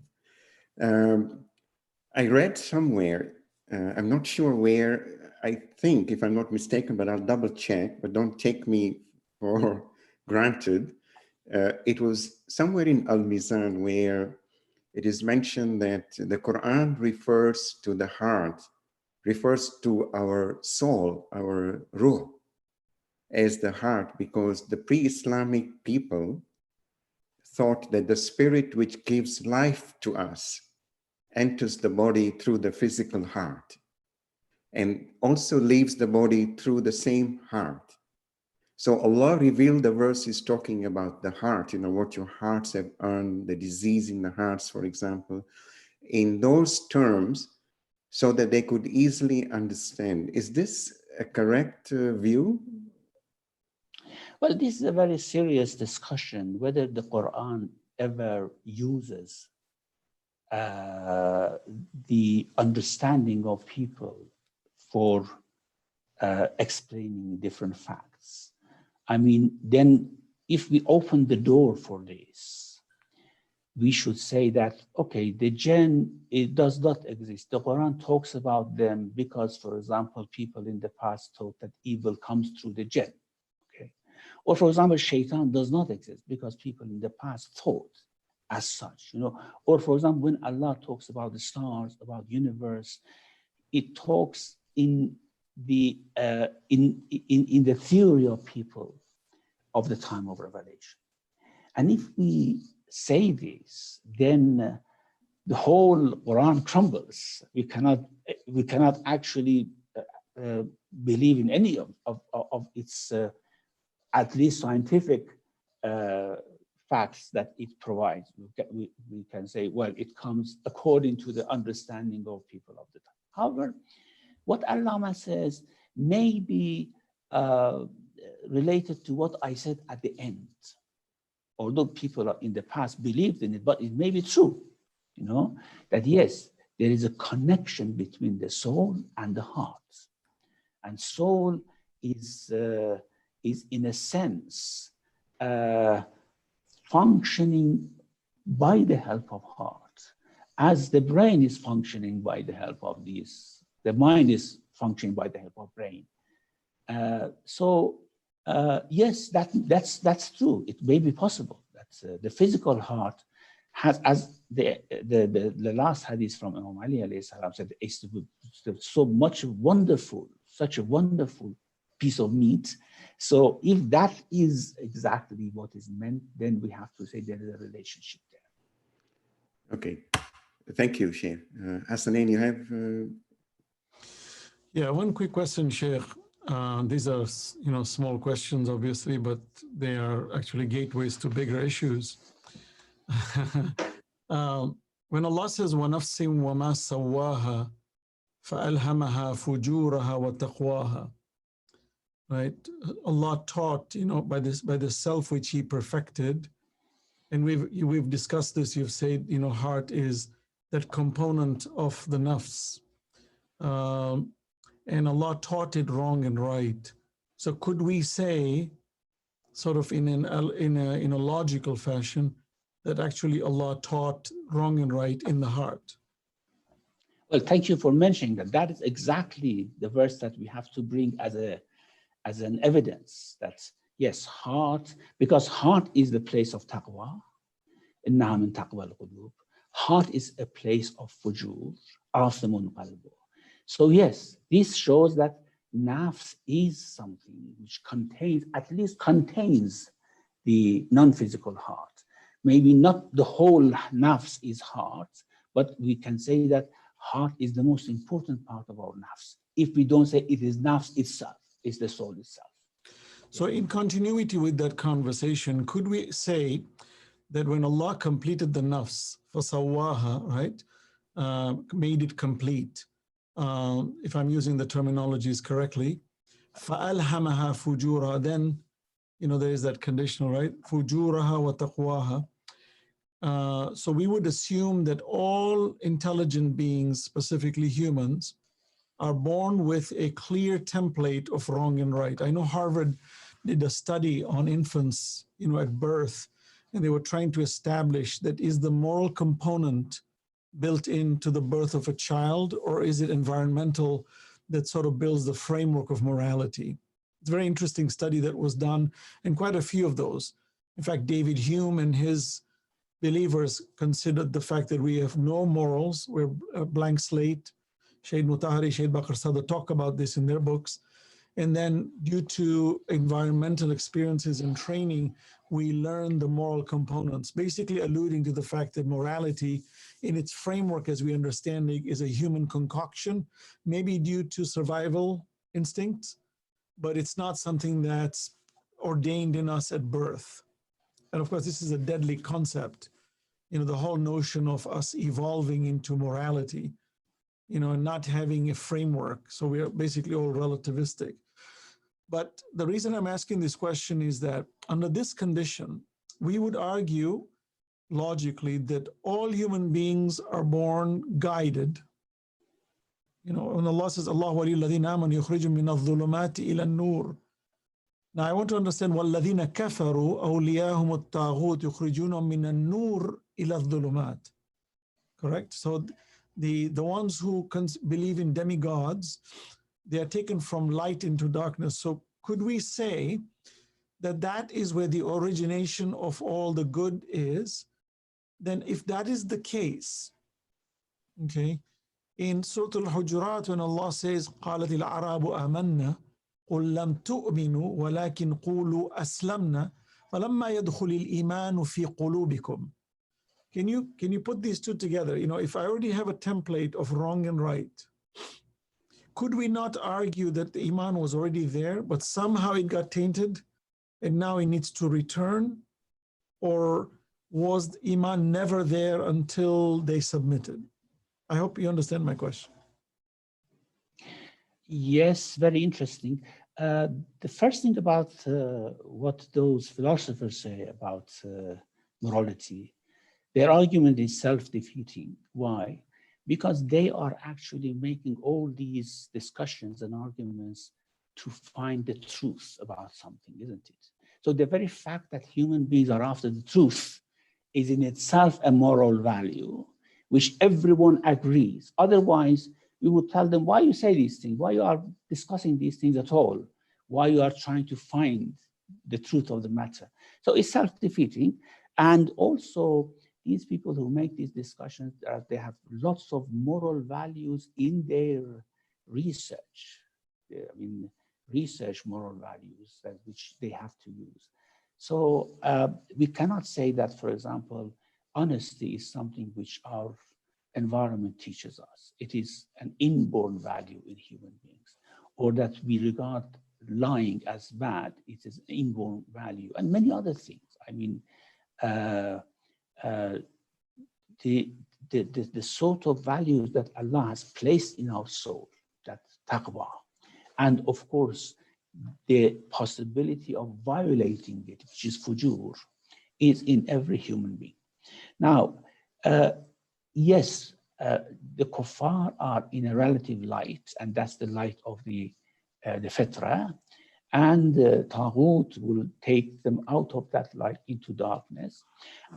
S5: I read somewhere, I'm not sure where, I think, if I'm not mistaken, but I'll double check, but don't take me for granted. It was somewhere in Al-Mizan where it is mentioned that the Quran refers to the heart, refers to our soul, our ruh, as the heart, because the pre-Islamic people thought that the spirit which gives life to us enters the body through the physical heart and also leaves the body through the same heart. So Allah revealed the verses talking about the heart, what your hearts have earned, the disease in the hearts, for example, in those terms so that they could easily understand. Is this a correct view?
S3: Well, this is a very serious discussion, whether the Quran ever uses the understanding of people for explaining different facts. I mean, then if we open the door for this, we should say that, okay, the jinn, it does not exist. The Quran talks about them because, for example, people in the past thought that evil comes through the jinn, okay? Or for example, shaitan does not exist because people in the past thought as such, Or for example, when Allah talks about the stars, about universe, it talks in the theory of people of the time of revelation. And if we say this, then the whole Quran crumbles. We cannot actually believe in any of its at least scientific facts that it provides. We can say, well, it comes according to the understanding of people of the time. However, what Allama says may be related to what I said at the end. Although people in the past believed in it, but it may be true, that yes, there is a connection between the soul and the heart. And soul is in a sense functioning by the help of heart, as the brain is functioning by the help of these. The mind is functioning by the help of brain. Yes, that's true. It may be possible that the physical heart has, as the last hadith from Imam Ali alayhi salam said, it's so much wonderful, such a wonderful piece of meat. So if that is exactly what is meant, then we have to say there is a relationship there.
S5: Okay, thank you, Sheikh. Hassanin, you have?
S4: Yeah, one quick question, Sheikh. These are, small questions, obviously, but they are actually gateways to bigger issues. When Allah says, وَنَفْسٍ وَمَا سَوَّاهَا فَأَلْهَمَهَا فُجُورَهَا وَتَقْوَاهَا, right? Allah taught, by the self which He perfected, and we've discussed this. You've said, heart is that component of the nafs. And Allah taught it wrong and right. So could we say, sort of in a logical fashion, that actually Allah taught wrong and right in the heart?
S3: Well, thank you for mentioning that. That is exactly the verse that we have to bring as an evidence that yes, heart, because heart is the place of taqwa. إِنَّهَا مِن تَقْوَى الْقُلُوبِ. Heart is a place of fujur. عَاصِمٌ قَلْبُهُ. So yes, this shows that nafs is something which at least contains the non-physical heart. Maybe not the whole nafs is heart, but we can say that heart is the most important part of our nafs. If we don't say it is nafs itself, it's the soul itself.
S4: So in continuity with that conversation, could we say that when Allah completed the nafs, fasawaha, right, made it complete, if I'm using the terminologies correctly, فَأَلْهَمَهَا فُجُورًا, then, there is that conditional, right? فُجُورَهَا وَتَقْوَاهَا. So we would assume that all intelligent beings, specifically humans, are born with a clear template of wrong and right. I know Harvard did a study on infants, at birth, and they were trying to establish that is the moral component built into the birth of a child, or is it environmental that sort of builds the framework of morality? It's a very interesting study that was done, and quite a few of those. In fact, David Hume and his believers considered the fact that we have no morals, we're a blank slate. Shaykh Mutahari, Shaykh Bakr Sada talk about this in their books. And then due to environmental experiences and training, we learn the moral components, basically alluding to the fact that morality in its framework as we understand it is a human concoction, maybe due to survival instincts, but it's not something that's ordained in us at birth. And of course, this is a deadly concept, the whole notion of us evolving into morality, and not having a framework. So we are basically all relativistic. But the reason I'm asking this question is that under this condition, we would argue logically that all human beings are born guided. When Allah says, Allah waliyul ladhina amanu yukhrijum min adh-dhulumati ila an-nur. Now I want to understand, وَالَّذِينَ كَفَرُوا أَوْلِيَاهُمُ الطَّاغُوتُ يُخْرِجُونَهُم مِّنَ النُّورِ إِلَى الظُّلُمَاتِ. Correct? So the ones who believe in demigods, they are taken from light into darkness. So could we say that that is where the origination of all the good is? Then if that is the case, okay, in Surah Al-Hujurat, when Allah says, قَالَتِ الْأَعْرَابُ آمَنَّا قُلْ لَمْ تُؤْمِنُوا وَلَكِنْ قُولُوا أَسْلَمْنَا فَلَمَّا يَدْخُلِ الْإِيمَانُ فِي قُلُوبِكُمْ. Can you put these two together? If I already have a template of wrong and right, could we not argue that the Iman was already there, but somehow it got tainted and now it needs to return? Or was the Iman never there until they submitted? I hope you understand my question.
S3: Yes, very interesting. The first thing about what those philosophers say about morality, their argument is self-defeating. Why? Because they are actually making all these discussions and arguments to find the truth about something, isn't it? So the very fact that human beings are after the truth is in itself a moral value, which everyone agrees. Otherwise, we would tell them, why you say these things? Why you are discussing these things at all? Why you are trying to find the truth of the matter? So it's self-defeating. And also, these people who make these discussions, they have lots of moral values in their research. Research moral values which they have to use. So we cannot say that, for example, honesty is something which our environment teaches us. It is an inborn value in human beings, or that we regard lying as bad. It is an inborn value, and many other things. The sort of values that Allah has placed in our soul, that taqwa, and of course, the possibility of violating it, which is fujur, is in every human being. Now, yes, the kuffar are in a relative light, and that's the light of the fitra, and the taghut will take them out of that light into darkness,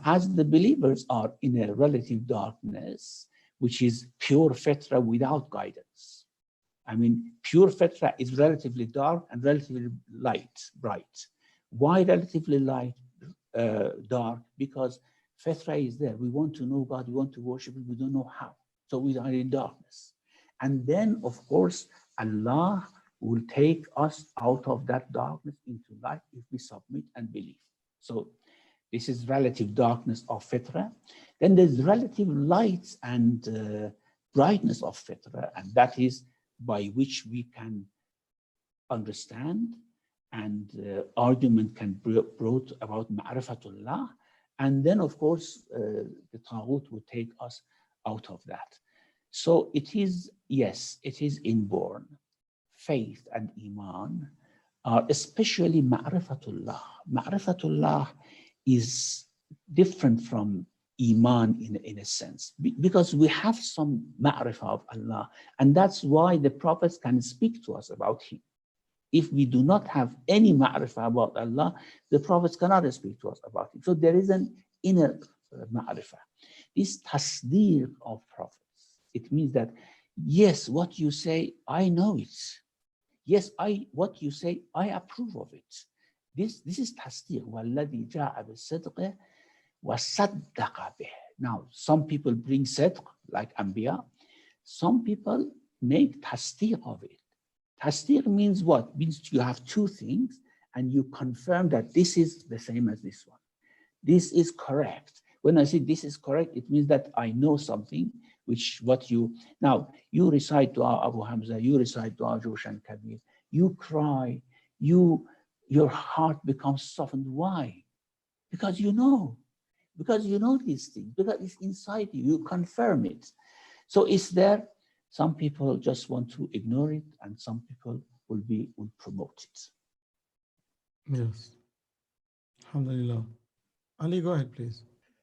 S3: as the believers are in a relative darkness, which is pure fitra without guidance. Pure fitra is relatively dark and relatively light, bright. Why relatively light, dark? Because fitra is there. We want to know God, we want to worship Him, we don't know how. So we are in darkness. And then, of course, Allah will take us out of that darkness into light if we submit and believe. So this is relative darkness of fitra. Then there's relative light and brightness of fitra, and that is by which we can understand, and argument can be brought about ma'rifatullah, And then, of course, the Taghut would take us out of that. So it is, yes, it is inborn. Faith and Iman are especially Ma'rifatullah. Ma'rifatullah is different from Iman in a sense, because we have some Ma'rifah of Allah, and that's why the prophets can speak to us about Him. If we do not have any Ma'rifah about Allah, the prophets cannot speak to us about Him. So there is an inner Ma'rifah. This tasdeeq of prophets, it means that, yes, what you say, I know it. Yes, what you say, I approve of it. This is tasdeeq. وَالَّذِي جَاءَ بِالصِّدْقِ وَصَدَّقَ بِهِ. Now, some people bring sidq, like Anbiya. Some people make tasdeeq of it. Tasdeeq means what? Means you have two things and you confirm that this is the same as this one. This is correct. When I say this is correct, it means that I know something, which what you, now you recite Dua Abu Hamza, you recite Dua Joshan Kabir, you cry, your heart becomes softened. Why? Because you know these things, because it's inside you, you confirm it. So it's there. Some people just want to ignore it, and some people will promote it.
S4: Yes. Alhamdulillah. Ali, go ahead, please.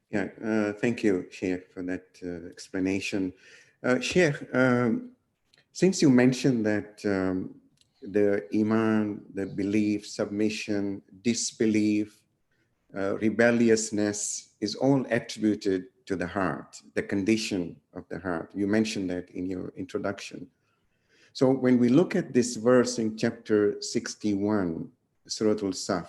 S5: Yeah, thank you, Sheikh, for that explanation. Sheikh, since you mentioned that the Iman, the belief, submission, disbelief, rebelliousness is all attributed to the heart, the condition of the heart. You mentioned that in your introduction. So when we look at this verse in chapter 61, Surah Al-Saf,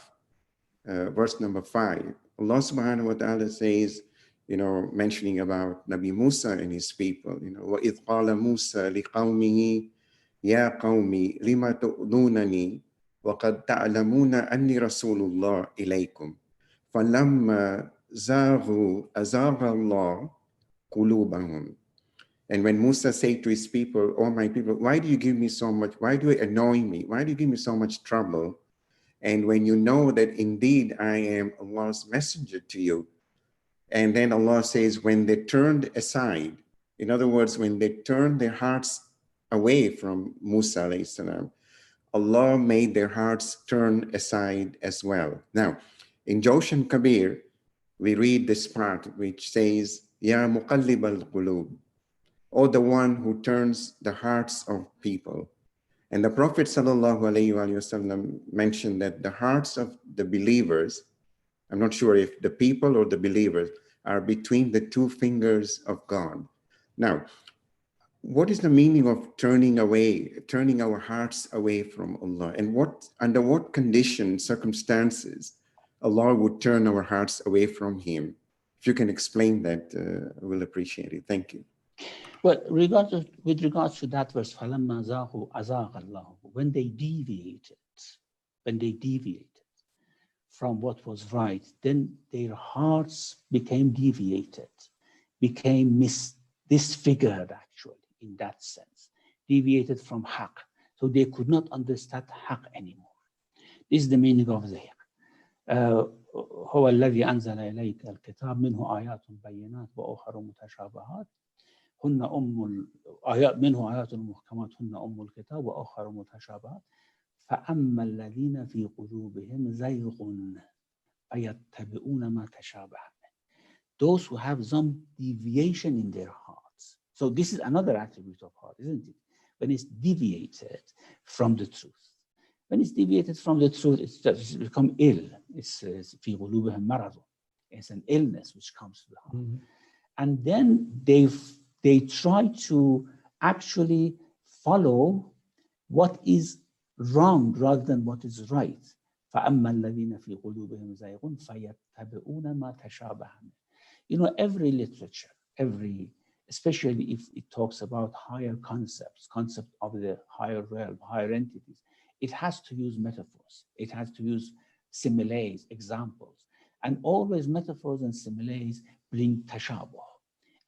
S5: verse number 5, Allah subhanahu wa ta'ala says, mentioning about Nabi Musa and his people, وَإِذْ قَالَ مُوسَى لِقَوْمِهِ يَا قَوْمِ لِمَ تُؤْذُونَنِي وَقَدْ تَعْلَمُونَ أَنِّي رَسُولُ اللَّهِ إِلَيْكُمْ فَلَمَّا زَاغُوا أَزَاغَ اللَّهُ قُلُوبَهُمْ. And when Musa said to his people, "Oh my people, why do you give me so much? Why do you annoy me? Why do you give me so much trouble? And when you know that indeed I am Allah's messenger to you." And then Allah says, when they turned aside, in other words, when they turned their hearts away from Musa alayhi salam, Allah made their hearts turn aside as well. Now, in Joshan Kabir, we read this part which says, Ya muqallib al-qulub, or the one who turns the hearts of people. And the Prophet ﷺ mentioned that the hearts of the believers, I'm not sure if the people or the believers, are between the two fingers of God. Now, what is the meaning of turning our hearts away from Allah? And under what conditions, circumstances, Allah would turn our hearts away from Him? If you can explain that, we'll appreciate it. Thank you.
S3: Well, with regards to that verse, فَلَمَّا زَاغُوا أَزَاغَ اللَّهُ, when they deviated from what was right, then their hearts became deviated, became disfigured, actually, in that sense, deviated from haqq. So they could not understand haqq anymore. This is the meaning of zayq. هو الذي أنزل إليك الكتاب منه آيات بينات وأخر متشابهات هن آيات منه آيات محكمات هن الكتاب وأخر متشابهات فأما الذين في قلوبهم زيغ فيتبعون ما تشابه. Those who have some deviation in their hearts. So this is another attribute of heart, isn't it? When it's deviated from the truth. When it's deviated from the truth, it's become ill. It's في قلوبهم مرض. It's an illness which comes to the heart. Mm-hmm. And then they try to actually follow what is wrong rather than what is right. فَأَمَّا الَّذِينَ فِي قُلُوبِهِمْ زَيْغٌ فَيَتَّبِعُونَ مَا تَشَابَهَ. Every literature, especially if it talks about higher concept of the higher realm, higher entities, it has to use metaphors. It has to use similes, examples. And always metaphors and similes bring tashabuh.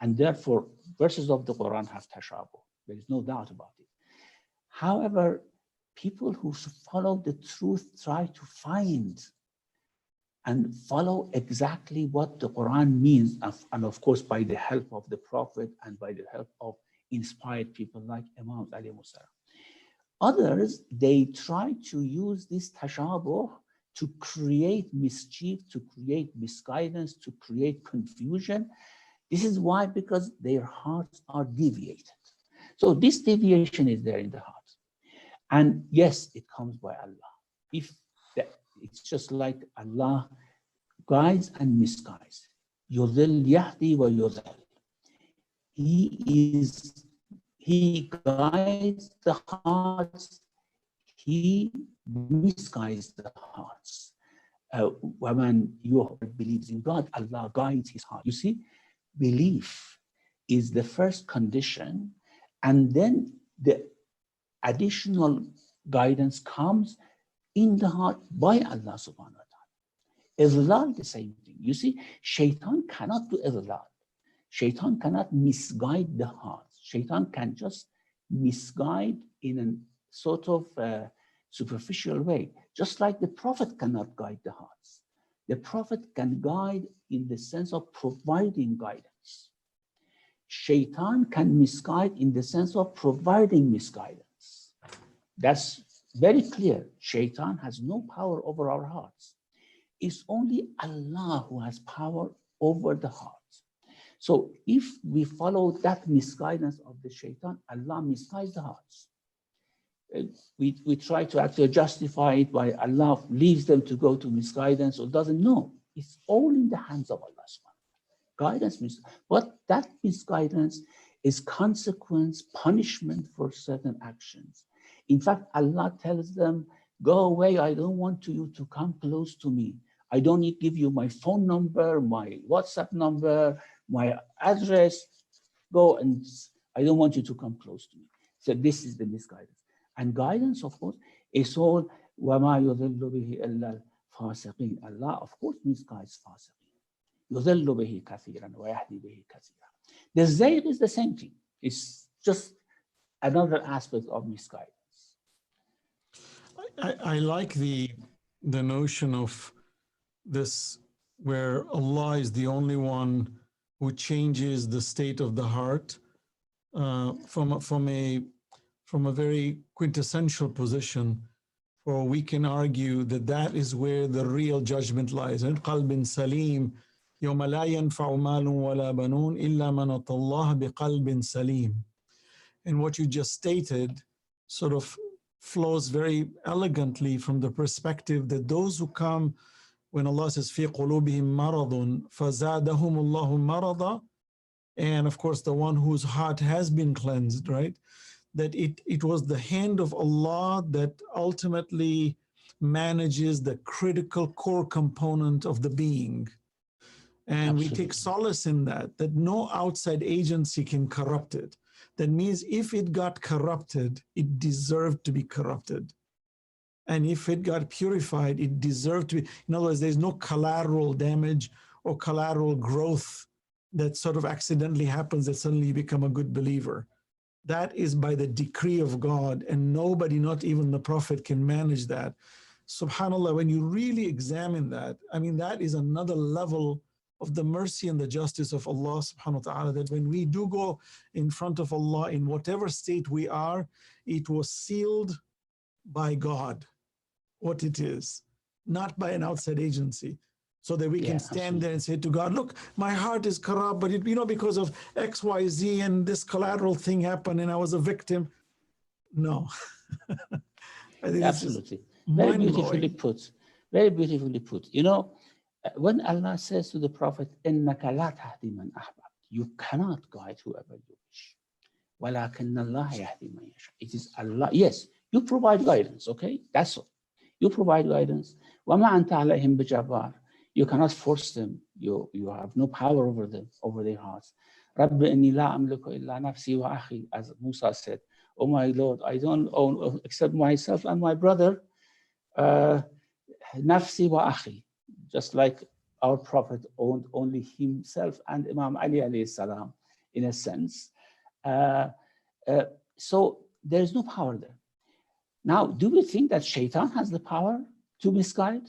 S3: And therefore, verses of the Quran have tashabuh. There is no doubt about it. However, people who follow the truth try to find and follow exactly what the Quran means, and of course by the help of the Prophet and by the help of inspired people like Imam Ali. Others, they try to use this tashabuh to create mischief, to create misguidance, to create confusion. This is why, because their hearts are deviated. So this deviation is there in the heart. And yes, it comes by Allah. It's just like Allah guides and misguides. Yudhil yahdi wa yudhil. He guides the hearts, he misguides the hearts. When you believes in God, Allah guides his heart. You see, belief is the first condition, and then the additional guidance comes in the heart by Allah subhanahu wa ta'ala. Idlal, the same thing. You see, shaitan cannot do idlal. Shaitan cannot misguide the heart. Shaitan can just misguide in a sort of superficial way, just like the Prophet cannot guide the hearts. The Prophet can guide in the sense of providing guidance. Shaitan can misguide in the sense of providing misguidance. That's very clear. Shaitan has no power over our hearts. It's only Allah who has power over the heart. So if we follow that misguidance of the shaitan, Allah misguides the hearts. We try to actually justify it by Allah leaves them to go to misguidance or doesn't know. It's all in the hands of Allah. Guidance, but that misguidance is consequence, punishment for certain actions. In fact, Allah tells them, go away, I don't want you to come close to me. I don't need to give you my phone number, my WhatsApp number, my address. Go, and I don't want you to come close to me. So this is the misguidance. And guidance, of course, is all وَمَا يُضِلُّ بِهِ إِلَّا الْفَاسِقِينَ. Allah, of course, misguides fasiqeen. يُضِلُّ بِهِ كَثِيرًا وَيَهْدِي بِهِ كَثِيرًا. The zayg is the same thing. It's just another aspect of misguidance.
S4: I like the notion of this, where Allah is the only one who changes the state of the heart from a very quintessential position, for we can argue that that is where the real judgment lies. And qalbin salim, يوم لا ينفع مال ولا بنون إلا من أتى الله بقلب سليم. And what you just stated sort of flows very elegantly from the perspective that those who come, when Allah says في قلوبهم مرض فزادهم الله مرضا, and of course the one whose heart has been cleansed, right? That it was the hand of Allah that ultimately manages the critical core component of the being. And
S3: Absolutely.
S4: we take solace in that no outside agency can corrupt it. That means if it got corrupted, it deserved to be corrupted. And if it got purified, it deserved to be. In other words, there's no collateral damage or collateral growth that sort of accidentally happens that suddenly you become a good believer. That is by the decree of God, and nobody, not even the Prophet, can manage that. SubhanAllah, when you really examine that, I mean, that is another level of the mercy and the justice of Allah subhanahu wa ta'ala, that when we do go in front of Allah in whatever state we are, it was sealed by God, what it is, not by an outside agency. So that we can stand there and say to God, look, my heart is corrupt, but because of X, Y, Z, and this collateral thing happened and I was a victim. No. I think
S3: absolutely. Very beautifully put. Very beautifully put. When Allah says to the Prophet, إِنَّكَ لَا تَهْدِي مَنْ أَحْبَبْتَ, you cannot guide whoever you wish. وَلَكِنَّ اللَّهَ يَهْدِي مَنْ يَشَاءُ. It is Allah. Yes, you provide guidance, okay? That's all. You provide guidance. وَمَا أَنْتَ عَلَيْهِمْ بِجَبَّارٍ. You cannot force them. You have no power over them, over their hearts. رَبِّ إِنِّي لَا أَمْلِكُ إِلَّا نَفْسِي وَأَخِي. As Musa said, oh my Lord, I don't own except myself and my brother. Nafsi wa akhi, just like our Prophet owned only himself and Imam Ali alayhi salam, in a sense. So there's no power there. Now, do we think that shaitan has the power to misguide?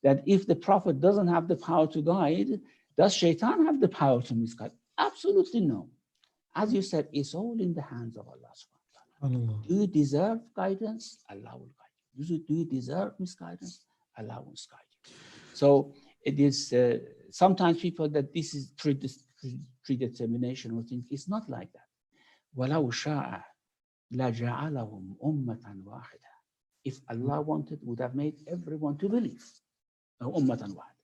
S3: that if the Prophet doesn't have the power to guide, does Shaitan have the power to misguide? Absolutely no. As you said, it's all in the hands of Allah subhanahu wa ta'ala. Do you deserve guidance? Allah will guide you. Do you deserve misguidance? Allah will misguide you. So it is sometimes people that this is predetermination or think it's not like that. وَلَوْ شَاءَ لَجَعَلَهُمْ أُمَّةً وَاحِدَةً. If Allah wanted, would have made everyone to believe. أُمَّةً وَاحِدَةً.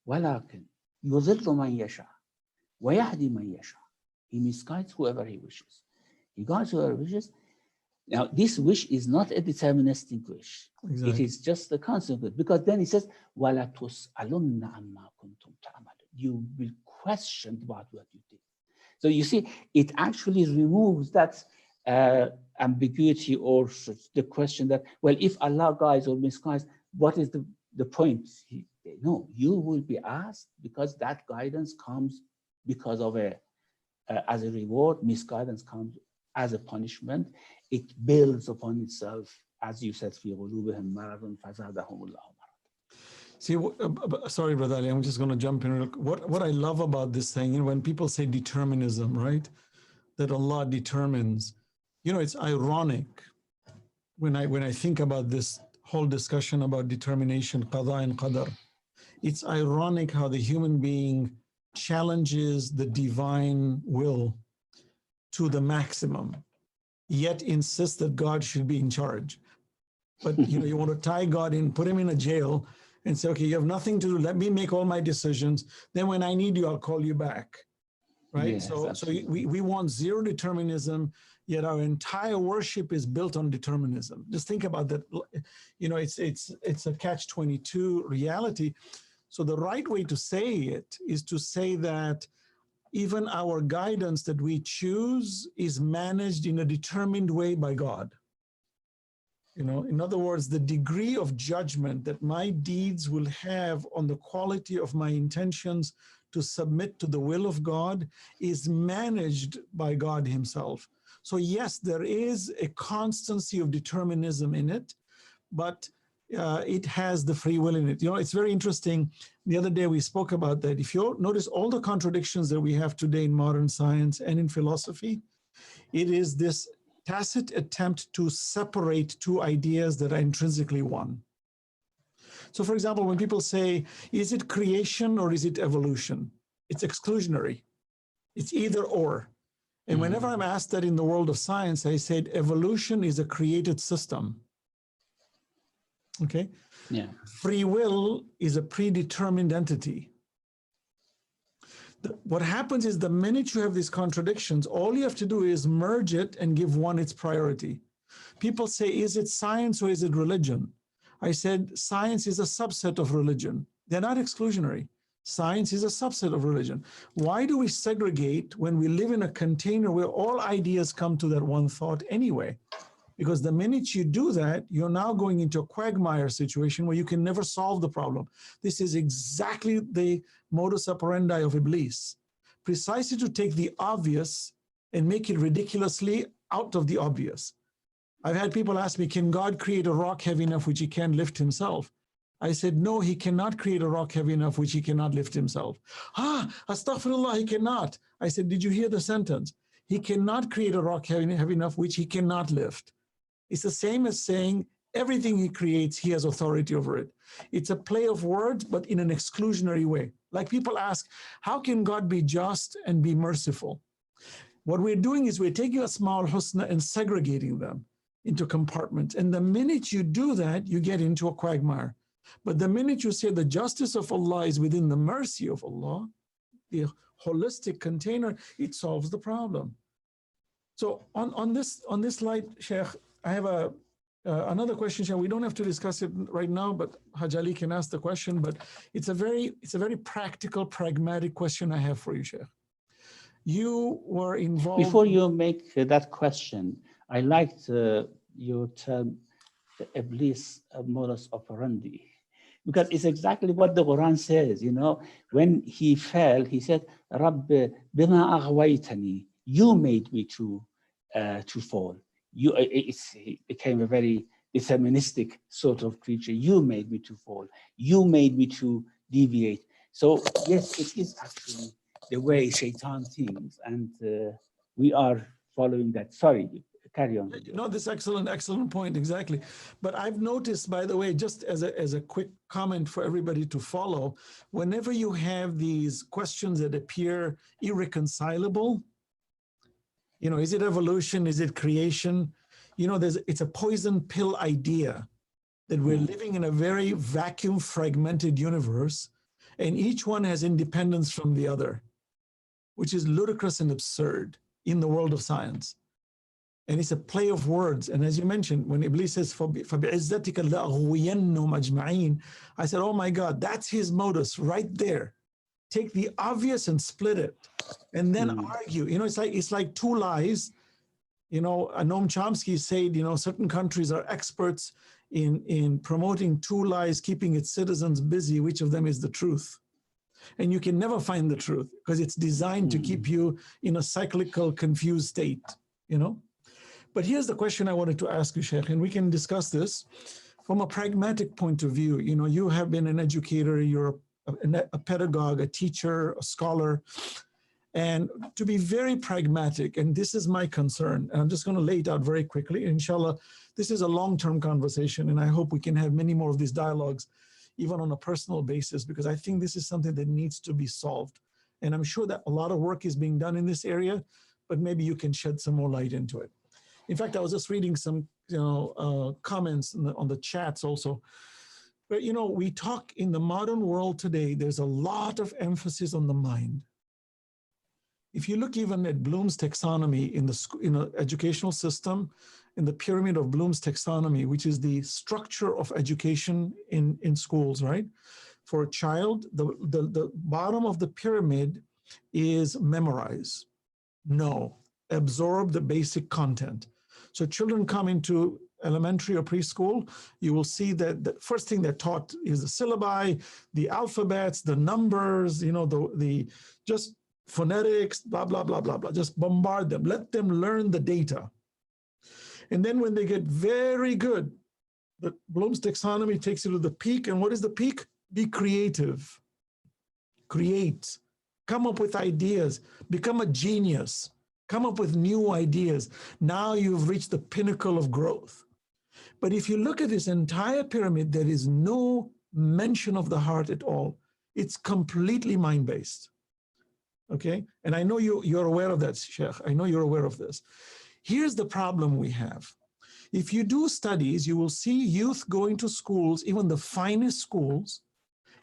S3: وَلَكِنْ يُضِلُّ مَنْ يَشَاءُ وَيَهْدِي مَنْ يَشَاءُ. He misguides whoever he wishes. He guides whoever he wishes. Now, this wish is not a deterministic wish. Exactly. It is just the consequence. Because then he says, وَلَا تُسْأَلُنَّ عَمَّا كُنْتُمْ تَعْمَلُونَ. You will question about what you did. So you see, it actually removes that ambiguity or the question that, well, if Allah guides or misguides, what is the point? No, you will be asked because that guidance comes because of as a reward, misguidance comes as a punishment. It builds upon itself, as you said, فِي قُلُوبِهِمْ مَرَضٌ فَزَادَهُمُ اللَّهُ مَرَضًا.
S4: See, sorry, Brother Ali, I'm just going to jump in. What I love about this thing, when people say determinism, right? That Allah determines, it's ironic when I think about this whole discussion about determination, qada and qadar. It's ironic how the human being challenges the divine will to the maximum, yet insists that God should be in charge. But you want to tie God in, put him in a jail, and say, okay, you have nothing to do. Let me make all my decisions. Then when I need you, I'll call you back. Right? Yes, so we want zero determinism, yet our entire worship is built on determinism. Just think about that. It's a catch-22 reality. So the right way to say it is to say that even our guidance that we choose is managed in a determined way by God. In other words, the degree of judgment that my deeds will have on the quality of my intentions to submit to the will of God is managed by God himself. So yes, there is a constancy of determinism in it, but it has the free will in it. It's very interesting. The other day we spoke about that. If you notice all the contradictions that we have today in modern science and in philosophy, it is this tacit attempt to separate two ideas that are intrinsically one. So for example, when people say, is it creation or is it evolution? It's exclusionary. It's either or. And whenever I'm asked that in the world of science, I said evolution is a created system. Okay?
S3: Yeah.
S4: Free will is a predetermined entity. What happens is the minute you have these contradictions, all you have to do is merge it and give one its priority. People say, is it science or is it religion? I said, science is a subset of religion. They're not exclusionary. Science is a subset of religion. Why do we segregate when we live in a container where all ideas come to that one thought anyway? Because the minute you do that, you're now going into a quagmire situation where you can never solve the problem. This is exactly the modus operandi of Iblis, precisely to take the obvious and make it ridiculously out of the obvious. I've had people ask me, can God create a rock heavy enough which he can't lift himself? I said, no, he cannot create a rock heavy enough which he cannot lift himself. Astaghfirullah, he cannot. I said, did you hear the sentence? He cannot create a rock heavy enough which he cannot lift. It's the same as saying everything he creates, he has authority over it. It's a play of words, but in an exclusionary way. Like people ask, how can God be just and be merciful? What we're doing is we're taking Asma'ul Husna and segregating them into compartments. And the minute you do that, you get into a quagmire. But the minute you say the justice of Allah is within the mercy of Allah, the holistic container, it solves the problem. So on this slide, Sheikh, I have another question, Sheikh. We don't have to discuss it right now, but Haj Ali can ask the question. But it's a very practical, pragmatic question I have for you, Sheikh. You were involved.
S3: Before you make that question, I liked your term, the Iblis modus operandi, because it's exactly what the Quran says. When he fell, he said, "Rabb bima aghwaytani." You made me to fall. It became a very deterministic sort of creature. You made me to fall. You made me to deviate. So yes, it is actually the way Shaitan thinks, and we are following that. Sorry, carry on.
S4: No, this excellent point, exactly. But I've noticed, by the way, just as a quick comment for everybody to follow, whenever you have these questions that appear irreconcilable, you know, is it evolution? Is it creation? You know, it's a poison pill idea that we're living in a very vacuum fragmented universe, and each one has independence from the other, which is ludicrous and absurd in the world of science. And it's a play of words. And as you mentioned, when Iblis says, فَبِعِزَّتِكَ لَأَغْوِيَنَّهُمْ أَجْمَعِينَ, I said, oh my God, that's his modus right there. Take the obvious and split it, and then argue. You know, it's like two lies. You know, Noam Chomsky said, you know, certain countries are experts in promoting two lies, keeping its citizens busy. Which of them is the truth? And you can never find the truth because it's designed to keep you in a cyclical, confused state, you know? But here's the question I wanted to ask you, Sheikh, and we can discuss this from a pragmatic point of view. You know, you have been an educator, you're a pedagogue, a teacher, a scholar. And to be very pragmatic, and this is my concern, and I'm just going to lay it out very quickly. Inshallah, this is a long-term conversation, and I hope we can have many more of these dialogues, even on a personal basis, because I think this is something that needs to be solved. And I'm sure that a lot of work is being done in this area, but maybe you can shed some more light into it. In fact, I was just reading some, comments on the chats also. But, you know, we talk in the modern world today, there's a lot of emphasis on the mind. If you look even at Bloom's taxonomy in the educational system, in the pyramid of Bloom's taxonomy, which is the structure of education in schools, right? For a child, the bottom of the pyramid is memorize, know, absorb the basic content. So children come into elementary or preschool, you will see that the first thing they're taught is the syllabi, the alphabets, the numbers, you know, the just phonetics, blah, blah, blah, blah, blah. Just bombard them. Let them learn the data. And then when they get very good, the Bloom's taxonomy takes you to the peak. And what is the peak? Be creative. Create. Come up with ideas. Become a genius. Come up with new ideas. Now you've reached the pinnacle of growth. But if you look at this entire pyramid, there is no mention of the heart at all. It's completely mind-based. Okay? And I know you're aware of that, Sheikh. I know you're aware of this. Here's the problem we have. If you do studies, you will see youth going to schools, even the finest schools,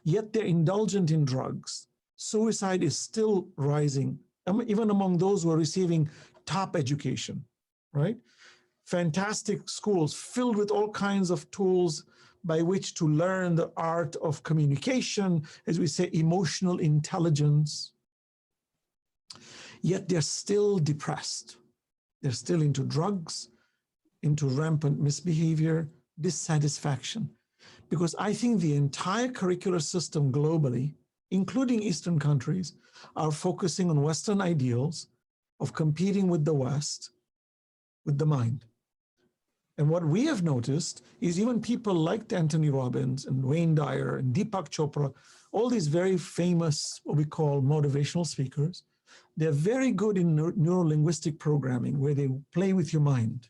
S4: yet they're indulgent in drugs. Suicide is still rising, even among those who are receiving top education, right? Fantastic schools filled with all kinds of tools by which to learn the art of communication, as we say, emotional intelligence. Yet they're still depressed. They're still into drugs, into rampant misbehavior, dissatisfaction. Because I think the entire curricular system globally, including Eastern countries, are focusing on Western ideals of competing with the West, with the mind. And what we have noticed is even people like Anthony Robbins and Wayne Dyer and Deepak Chopra, all these very famous, what we call motivational speakers, they're very good in neuro-linguistic programming, where they play with your mind.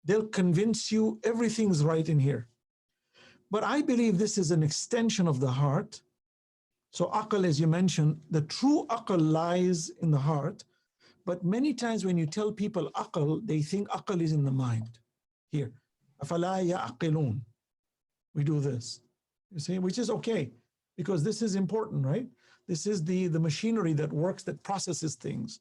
S4: They'll convince you everything's right in here. But I believe this is an extension of the heart. So aql, as you mentioned, the true aql lies in the heart. But many times when you tell people aql, they think aql is in the mind. Here, أَفَلَا يَعْقِلُونَ. We do this, you see, which is okay, because this is important, right? This is the machinery that works, that processes things.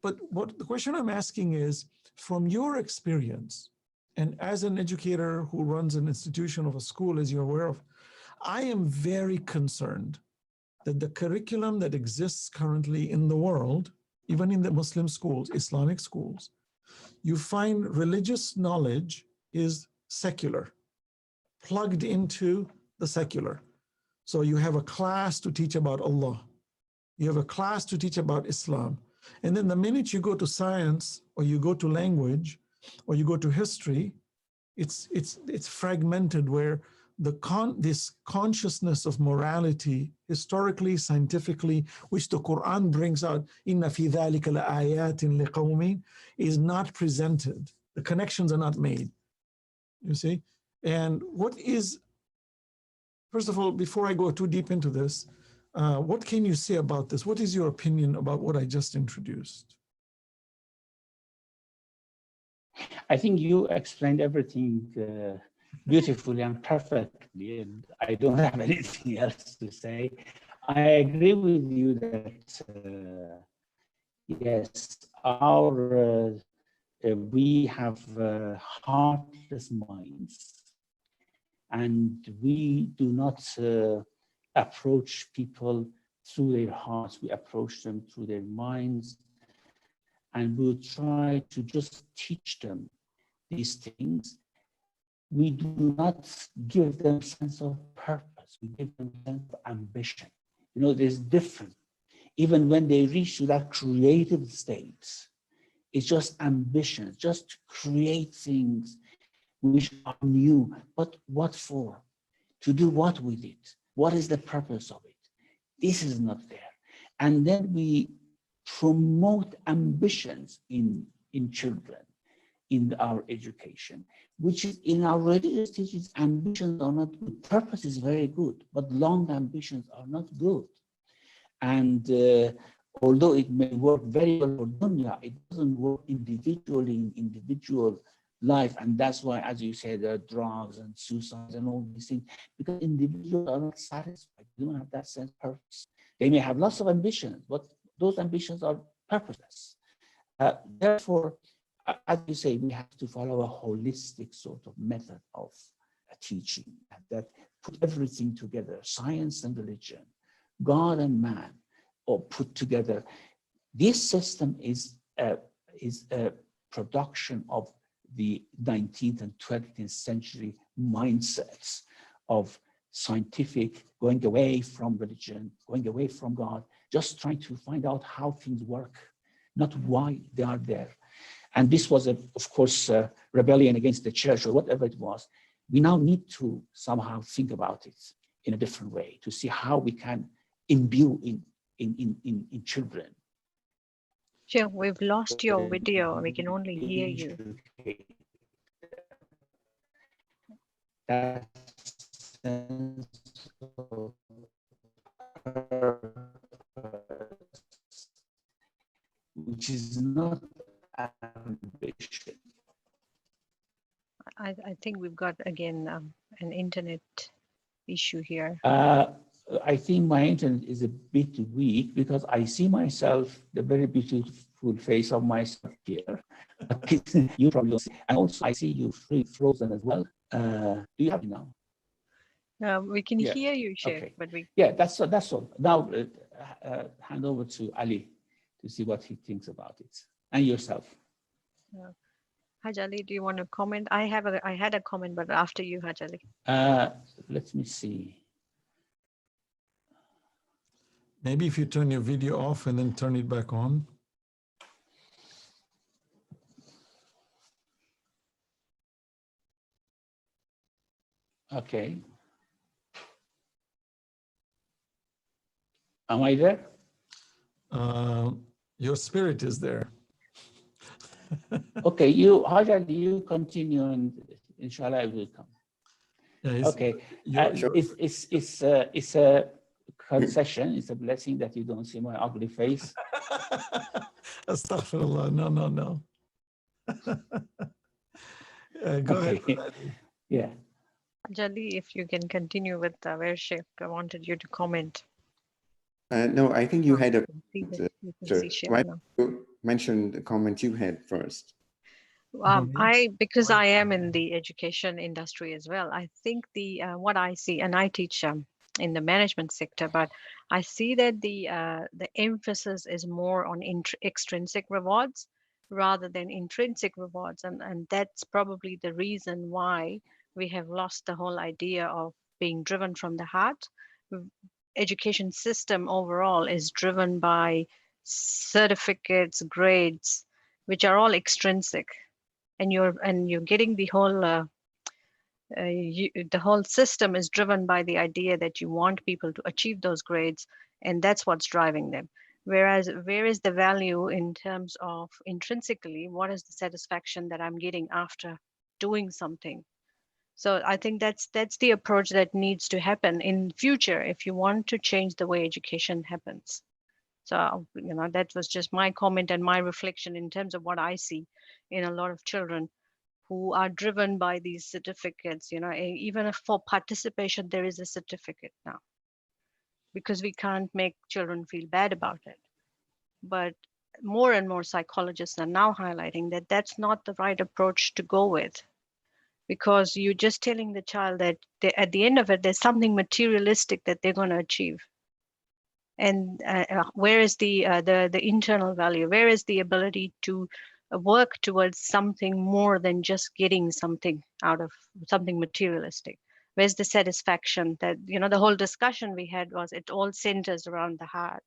S4: But what the question I'm asking is, from your experience, and as an educator who runs an institution of a school, as you're aware of, I am very concerned that the curriculum that exists currently in the world, even in the Muslim schools, Islamic schools, you find religious knowledge is secular, plugged into the secular. So you have a class to teach about Allah. You have a class to teach about Islam. And then the minute you go to science, or you go to language, or you go to history, it's fragmented, where this consciousness of morality, historically, scientifically, which the Quran brings out, inna fi dhalika laayatin liqawmin, is not presented. The connections are not made, you see. And what is, first of all, before I go too deep into this, what can you say about this? What is your opinion about what I just introduced?
S3: I think you explained everything beautifully and perfectly, and I don't have anything else to say. I agree with you that yes, we have heartless minds, and we do not approach people through their hearts. We approach them through their minds, and we try to just teach them these things. We do not give them sense of purpose. We give them sense of ambition. You know, there's different. Even when they reach to that creative state, it's just ambition, just to create things which are new. But what for? To do what with it? What is the purpose of it? This is not there. And then we promote ambitions in children, in our education, which is in our religious teachings. Ambitions are not good. Purpose is very good, but long ambitions are not good. And although it may work very well for dunya, it doesn't work individually in individual life. And that's why, as you said, there are drugs and suicides and all these things, because individuals are not satisfied. They don't have that sense of purpose. They may have lots of ambitions, but those ambitions are purposeless. Therefore, as you say, we have to follow a holistic sort of method of teaching that put everything together, science and religion, God and man, or put together. This system is a production of the 19th and 20th century mindsets of scientific, going away from religion, going away from God, just trying to find out how things work, not why they are there. And this was, of course, a rebellion against the church or whatever it was. We now need to somehow think about it in a different way to see how we can imbue in children.
S2: Sheikh, we've lost your video. We can only hear you.
S3: That sense of purpose, which is not ambition.
S2: I think we've got, again, an internet issue here.
S3: I think my internet is a bit weak because I see myself, the very beautiful face of myself here. You probably don't see. And also I see you frozen as well. Do you have it now?
S2: We can hear you, Sheikh,
S3: okay.
S2: but we...
S3: Yeah, that's all. Now hand over to Ali to see what he thinks about it, and yourself.
S2: Haj Ali, do you want to comment? I had a comment, but after you, Haj Ali.
S3: Let me see.
S4: Maybe if you turn your video off and then turn it back on.
S3: Okay. Am I there?
S4: Your spirit is there.
S3: Okay, Haj Ali, you continue, and inshallah I will come.
S4: Yeah,
S3: okay, it's a concession. It's a blessing that you don't see my ugly face.
S4: Astaghfirullah. No. Go ahead.
S3: Yeah.
S2: Jali, if you can continue with where Sheikh wanted you to comment.
S5: No, I think you had a.
S2: You can see Sheikh
S5: Why
S2: now.
S5: you mention the comment you had first?
S2: Because I am in the education industry as well, I think what I see, and I teach in the management sector, but I see that the emphasis is more on extrinsic rewards rather than intrinsic rewards, and that's probably the reason why we have lost the whole idea of being driven from the heart. Education system overall is driven by certificates, grades, which are all extrinsic. And you're getting the whole The whole system is driven by the idea that you want people to achieve those grades, and that's what's driving them. Whereas, where is the value in terms of intrinsically, what is the satisfaction that I'm getting after doing something? So I think that's the approach that needs to happen in future if you want to change the way education happens. So, that was just my comment and my reflection in terms of what I see in a lot of children who are driven by these certificates. Even if for participation, there is a certificate now because we can't make children feel bad about it. But more and more psychologists are now highlighting that that's not the right approach to go with, because you're just telling the child that at the end of it, there's something materialistic that they're going to achieve. And where is the internal value? Where is the ability to work towards something more than just getting something out of something materialistic? Where's the satisfaction? That the whole discussion we had was it all centers around the heart.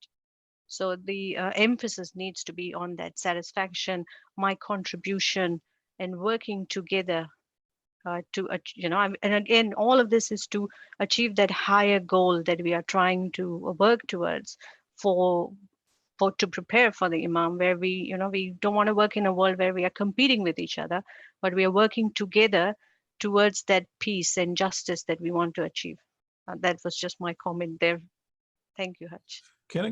S2: So the emphasis needs to be on that satisfaction, my contribution, and working together and again, all of this is to achieve that higher goal that we are trying to work towards to prepare for the Imam, where we don't want to work in a world where we are competing with each other, but we are working together towards that peace and justice that we want to achieve. That was just my comment there. Thank you, Haj.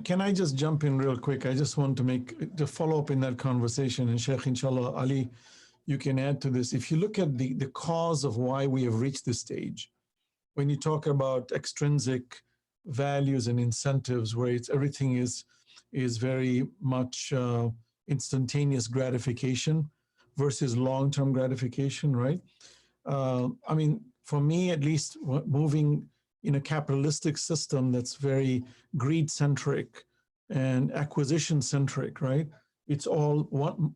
S4: Can I just jump in real quick? I just want to follow up in that conversation, and Sheikh, inshallah, Ali, you can add to this. If you look at the cause of why we have reached this stage, when you talk about extrinsic values and incentives, where everything is very much instantaneous gratification versus long-term gratification, right? I mean, for me, at least, moving in a capitalistic system that's very greed-centric and acquisition-centric, right? It's all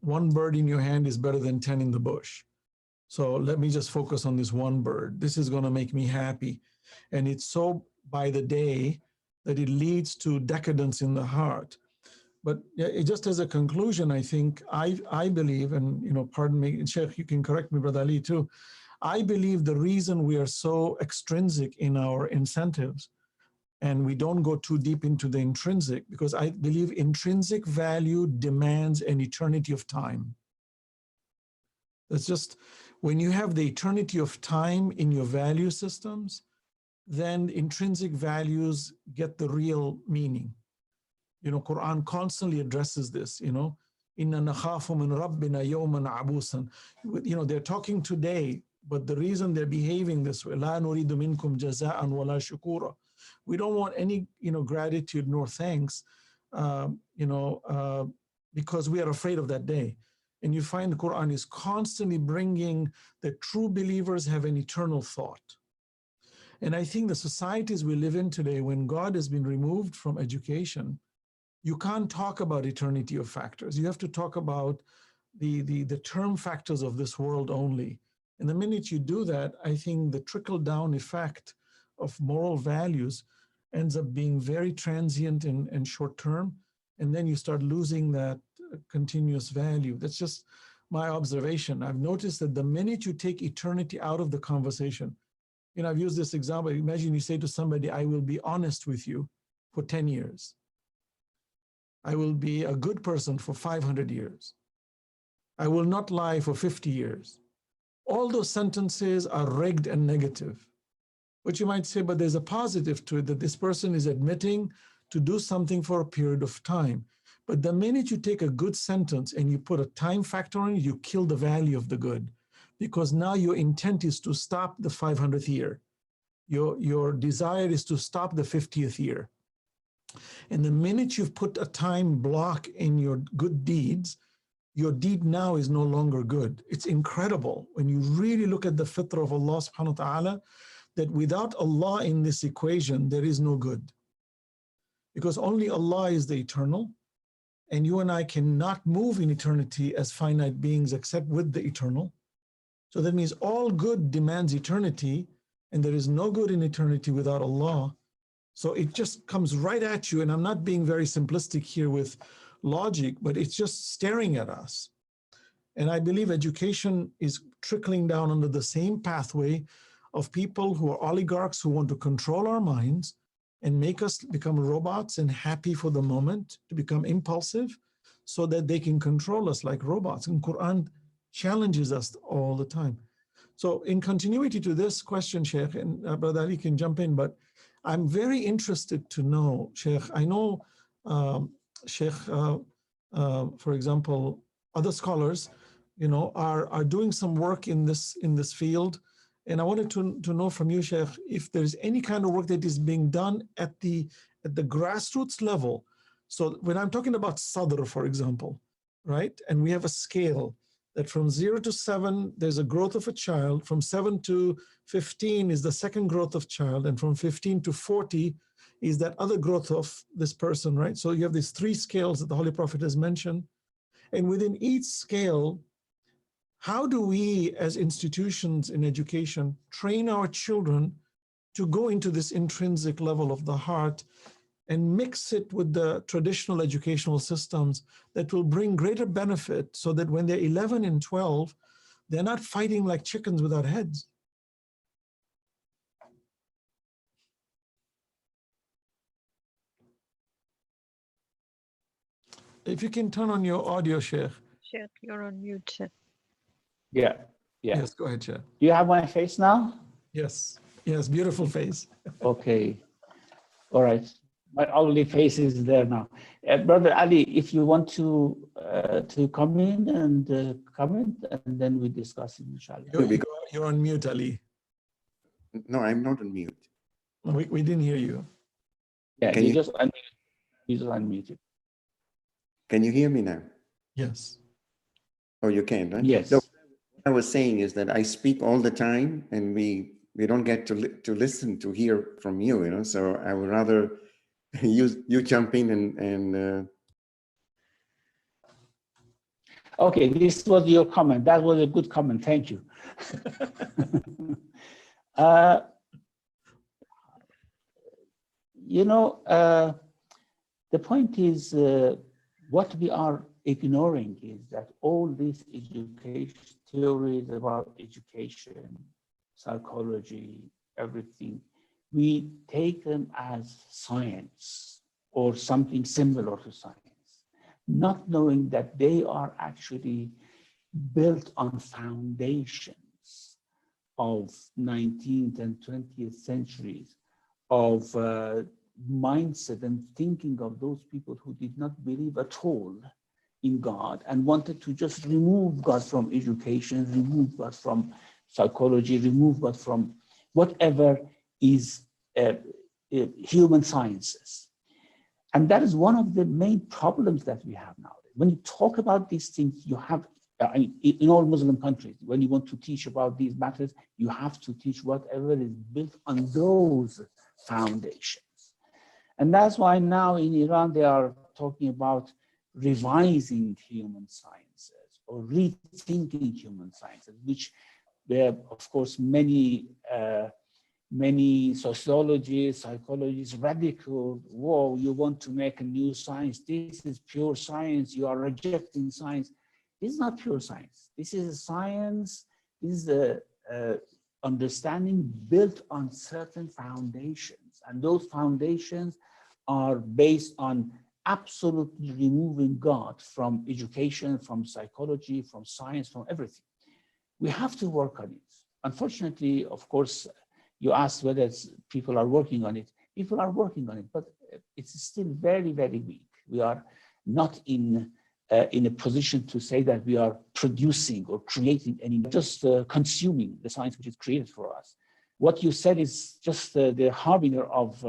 S4: one bird in your hand is better than 10 in the bush. So let me just focus on this one bird. This is going to make me happy. And it's so by the day that it leads to decadence in the heart. But just as a conclusion, I think I believe, and pardon me, Sheikh, you can correct me, Brother Ali, too. I believe the reason we are so extrinsic in our incentives and we don't go too deep into the intrinsic, because I believe intrinsic value demands an eternity of time. That's just, when you have the eternity of time in your value systems, then intrinsic values get the real meaning. Quran constantly addresses this, Inna nakhafu min rabbina yawman abusan. They're talking today, but the reason they're behaving this way, la nuridu minkum jaza'an wala shukura. We don't want any, gratitude nor thanks, because we are afraid of that day. And you find the Quran is constantly bringing that true believers have an eternal thought. And I think the societies we live in today, when God has been removed from education, you can't talk about eternity of factors. You have to talk about the term factors of this world only. And the minute you do that, I think the trickle-down effect of moral values ends up being very transient and short-term, and then you start losing that continuous value. That's just my observation. I've noticed that the minute you take eternity out of the conversation, I've used this example. Imagine you say to somebody, I will be honest with you for 10 years. I will be a good person for 500 years. I will not lie for 50 years. All those sentences are rigged and negative. But you might say, but there's a positive to it, that this person is admitting to do something for a period of time. But the minute you take a good sentence and you put a time factor on it, you kill the value of the good. Because now your intent is to stop the 500th year. Your desire is to stop the 50th year. And the minute you've put a time block in your good deeds, your deed now is no longer good. It's incredible when you really look at the fitrah of Allah subhanahu wa ta'ala, that without Allah in this equation, there is no good. Because only Allah is the eternal, and you and I cannot move in eternity as finite beings except with the eternal. So that means all good demands eternity, and there is no good in eternity without Allah. So it just comes right at you, and I'm not being very simplistic here with logic, but it's just staring at us. And I believe education is trickling down under the same pathway of people who are oligarchs who want to control our minds and make us become robots and happy for the moment, to become impulsive so that they can control us like robots. And Quran challenges us all the time. So in continuity to this question, Sheikh, and Brother Ali can jump in, but I'm very interested to know, Sheikh, I know, Sheikh, for example, other scholars, are doing some work in this field. And I wanted to know from you, Sheikh, if there's any kind of work that is being done at the grassroots level. So when I'm talking about Sadr, for example, right? And we have a scale that from 0 to 7, there's a growth of a child. From 7 to 15 is the second growth of child. And from 15 to 40 is that other growth of this person, right? So you have these 3 scales that the Holy Prophet has mentioned. And within each scale, how do we as institutions in education train our children to go into this intrinsic level of the heart and mix it with the traditional educational systems that will bring greater benefit, so that when they're 11 and 12, they're not fighting like chickens without heads? If you can turn on your audio, Sheikh.
S2: Sheikh, you're on mute.
S3: Yeah.
S4: Yes, go ahead, Sheikh.
S3: Do you have my face now?
S4: Yes, beautiful face.
S3: Okay. All right. My ugly face is there now. Brother Ali, if you want to come in and comment, and then we discuss it, inshallah.
S4: You're on mute, Ali.
S5: No, I'm not on mute.
S4: We didn't hear you.
S3: Yeah,
S5: Can you
S3: just unmute it.
S5: Can you hear me now?
S4: Yes.
S5: Oh, you can, right?
S3: Yes.
S5: No, what I was saying is that I speak all the time, and we don't get to listen to hear from you, So I would rather you jump in and
S3: Okay, this was your comment. That was a good comment. Thank you. The point is, what we are ignoring is that all these education theories about education, psychology, everything, we take them as science or something similar to science, not knowing that they are actually built on foundations of 19th and 20th centuries of mindset and thinking of those people who did not believe at all in God and wanted to just remove God from education, remove God from psychology, remove God from whatever is human sciences. And that is one of the main problems that we have nowadays. When you talk about these things, you have, in all Muslim countries, when you want to teach about these matters, you have to teach whatever is built on those foundations. And that's why now in Iran, they are talking about revising human sciences or rethinking human sciences, which there, of course, many sociologists, psychologists, radical, whoa, you want to make a new science. This is pure science. You are rejecting science. This is not pure science. This is a science. This is a understanding built on certain foundations. And those foundations are based on absolutely removing God from education, from psychology, from science, from everything. We have to work on it. Unfortunately, of course, you asked whether people are working on it. People are working on it, but it's still very, very weak. We are not in a position to say that we are producing or creating any, just consuming the science which is created for us. What you said is just the harbinger of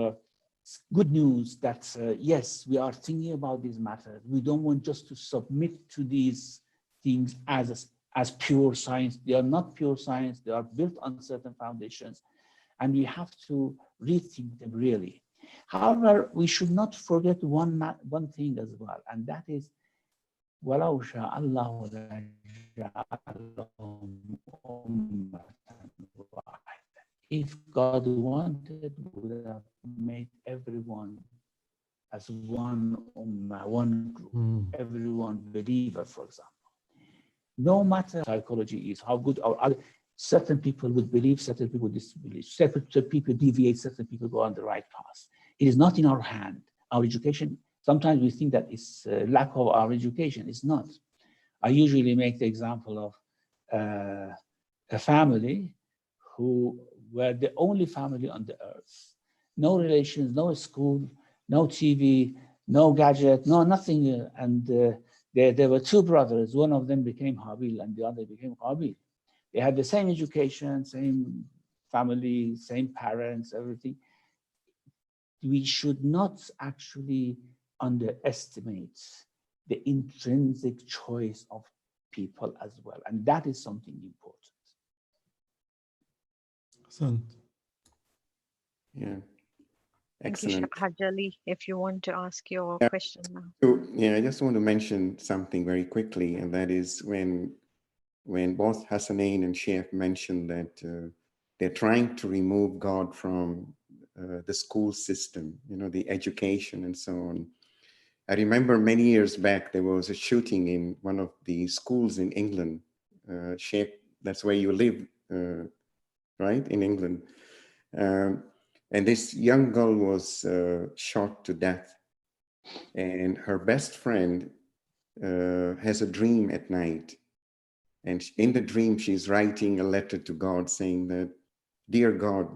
S3: good news that yes, we are thinking about these matters. We don't want just to submit to these things as pure science. They are not pure science. They are built on certain foundations, and we have to rethink them really. However, we should not forget one thing as well, and that is, وَلَوْ شَاءَ اللَّهُ لَجَعَلَهُمْ أُمَّةً وَاحِدَةً. If God wanted, would have made everyone as one ummah, one group, everyone believer, for example. No matter psychology is, how good or other, certain people would believe, certain people disbelieve, certain people deviate, certain people go on the right path. It is not in our hand. Our education, sometimes we think that it's lack of our education. It's not. I usually make the example of a family who were the only family on the earth. No relations, no school, no TV, no gadget, no nothing. And there were two brothers. One of them became Habil and the other became Qabil. They had the same education, same family, same parents, everything. We should not actually underestimate the intrinsic choice of people as well. And that is something important.
S4: Excellent.
S5: Yeah.
S2: Thank you,
S5: Excellent.
S2: Hajj Ali, if you want to ask your question now.
S5: So, yeah, I just want to mention something very quickly, and that is when both Hassanain and Sheikh mentioned that they're trying to remove God from the school system, you know, the education and so on. I remember many years back, there was a shooting in one of the schools in England. Sheikh, that's where you live, right, in England. And this young girl was shot to death. And her best friend has a dream at night. And in the dream, she's writing a letter to God saying that, "Dear God,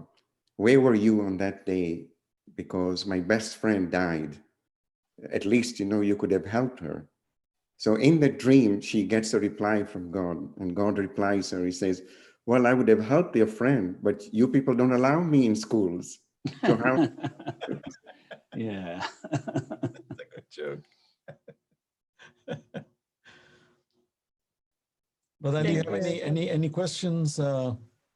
S5: where were you on that day? Because my best friend died. At least, you know, you could have helped her." So in the dream, she gets a reply from God, and God replies her. He says, "Well, I would have helped your friend, but you people don't allow me in schools." So how?
S3: Yeah.
S4: That's a good joke. But Ali, you have any questions?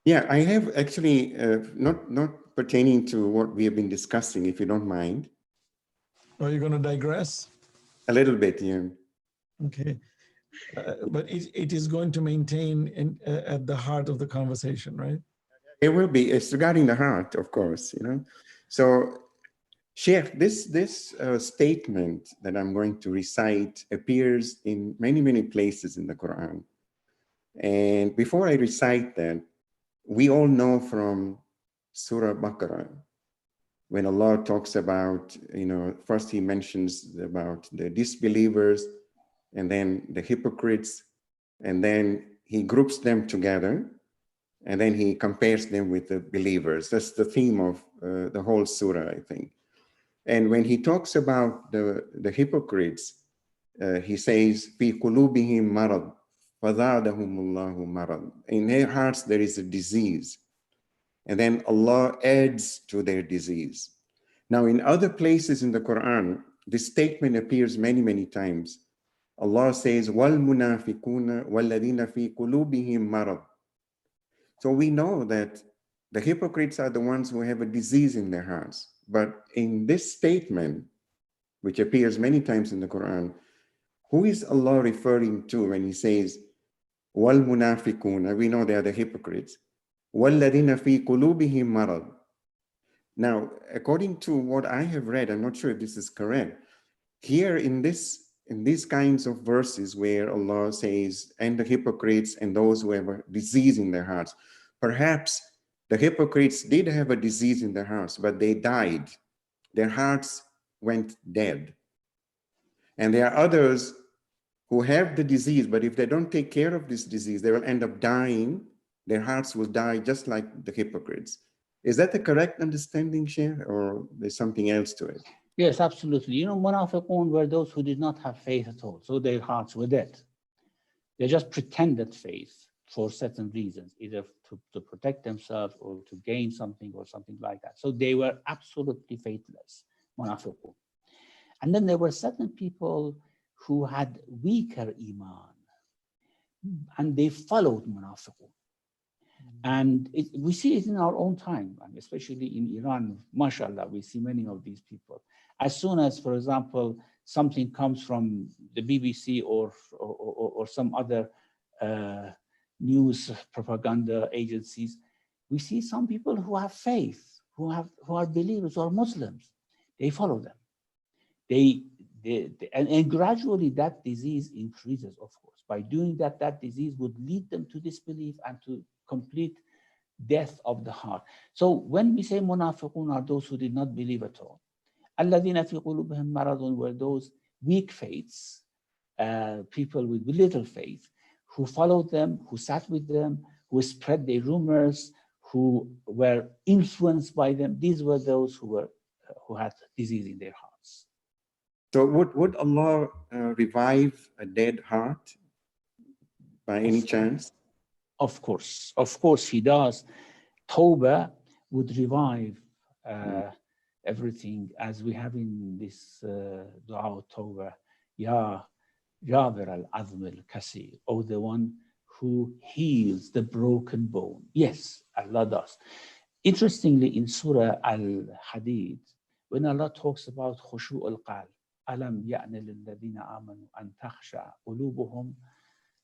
S5: Yeah, I have actually not pertaining to what we have been discussing, if you don't mind.
S4: Are you going to digress?
S5: A little bit, yeah.
S4: Okay. But it is going to maintain at the heart of the conversation, right?
S5: It will be. It's regarding the heart, of course, you know. So, Sheikh, this statement that I'm going to recite appears in many places in the Quran. And before I recite that, we all know from Surah Baqarah, when Allah talks about, you know, first he mentions about the disbelievers and then the hypocrites, and then he groups them together, and then he compares them with the believers. That's the theme of the whole surah, I think. And when he talks about the hypocrites, he says, "Fi qulubihim marad, fazadahumullahu marad." In their hearts there is a disease, and then Allah adds to their disease. Now, in other places in the Quran, this statement appears many times. Allah says, وَالْمُنَافِقُونَ وَالَّذِينَ فِي قُلُوبِهِمْ مَرَضٍ. So we know that the hypocrites are the ones who have a disease in their hearts. But in this statement, which appears many times in the Quran, who is Allah referring to when he says, وَالْمُنَافِقُونَ? We know they are the hypocrites. وَالَّذِينَ فِي قُلُوبِهِمْ مَرَضٍ. Now, according to what I have read, I'm not sure if this is correct, here in these kinds of verses where Allah says, and the hypocrites and those who have a disease in their hearts, perhaps the hypocrites did have a disease in their hearts, but they died. Their hearts went dead. And there are others who have the disease, but if they don't take care of this disease, they will end up dying. Their hearts will die just like the hypocrites. Is that the correct understanding, Sheikh, or there's something else to it?
S3: Yes, absolutely. You know, munafiqun were those who did not have faith at all, so their hearts were dead. They just pretended faith for certain reasons, either to protect themselves or to gain something or something like that. So they were absolutely faithless, munafiqun. And then there were certain people who had weaker iman, and they followed munafiqun. And we see it in our own time, and especially in Iran, mashallah, we see many of these people. As soon as, for example, something comes from the BBC or some other news propaganda agencies, we see some people who have faith, who are believers, who are Muslims. They follow them. And gradually that disease increases, of course. By doing that, that disease would lead them to disbelief and to complete death of the heart. So when we say munafiqun are those who did not believe at all, الَّذِينَ فِي قُلُوبِهِم مَرَضٌ were those weak faiths, people with little faith, who followed them, who sat with them, who spread their rumors, who were influenced by them. These were those who had disease in their hearts.
S5: So would Allah revive a dead heart by any chance?
S3: Of course, He does. Tawbah would revive everything, as we have in this dua of Tawbah, Ya Jabir al-Azm al-Kasir, or the one who heals the broken bone. Yes, Allah does. Interestingly, in Surah Al-Hadid, when Allah talks about khushu' al-qalb, alam ya'ni lilladhina amanu an takhsha qulubuhum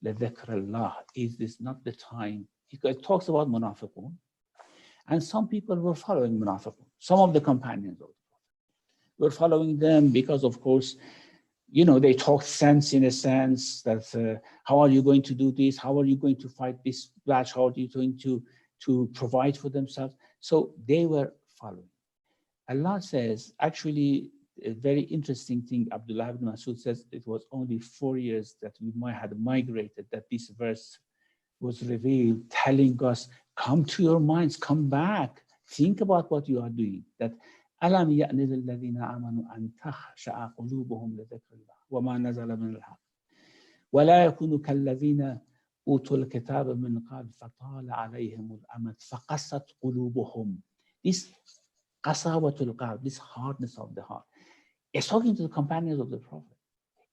S3: li dhikrillah, is this not the time? It talks about munafiqun, and some people were following munafiqun. Some of the companions of the Prophet were following them because, of course, you know, they talked sense in a sense that how are you going to do this? How are you going to fight this batch? How are you going to provide for themselves? So they were following. Allah says, actually, a very interesting thing, Abdullah ibn Masud says it was only 4 years that we might have migrated, that this verse was revealed, telling us, come to your minds, come back, think about what you are doing. That ألم يأن للذين آمنوا أن تخشع قلوبهم لذكر الله وما نزل من الحق ولا يكونوا كالذين أوتوا الكتاب من قبل فطال عليهم الأمد فقست قلوبهم. This qasawatul qalb, this hardness of the heart, is talking to the companions of the Prophet.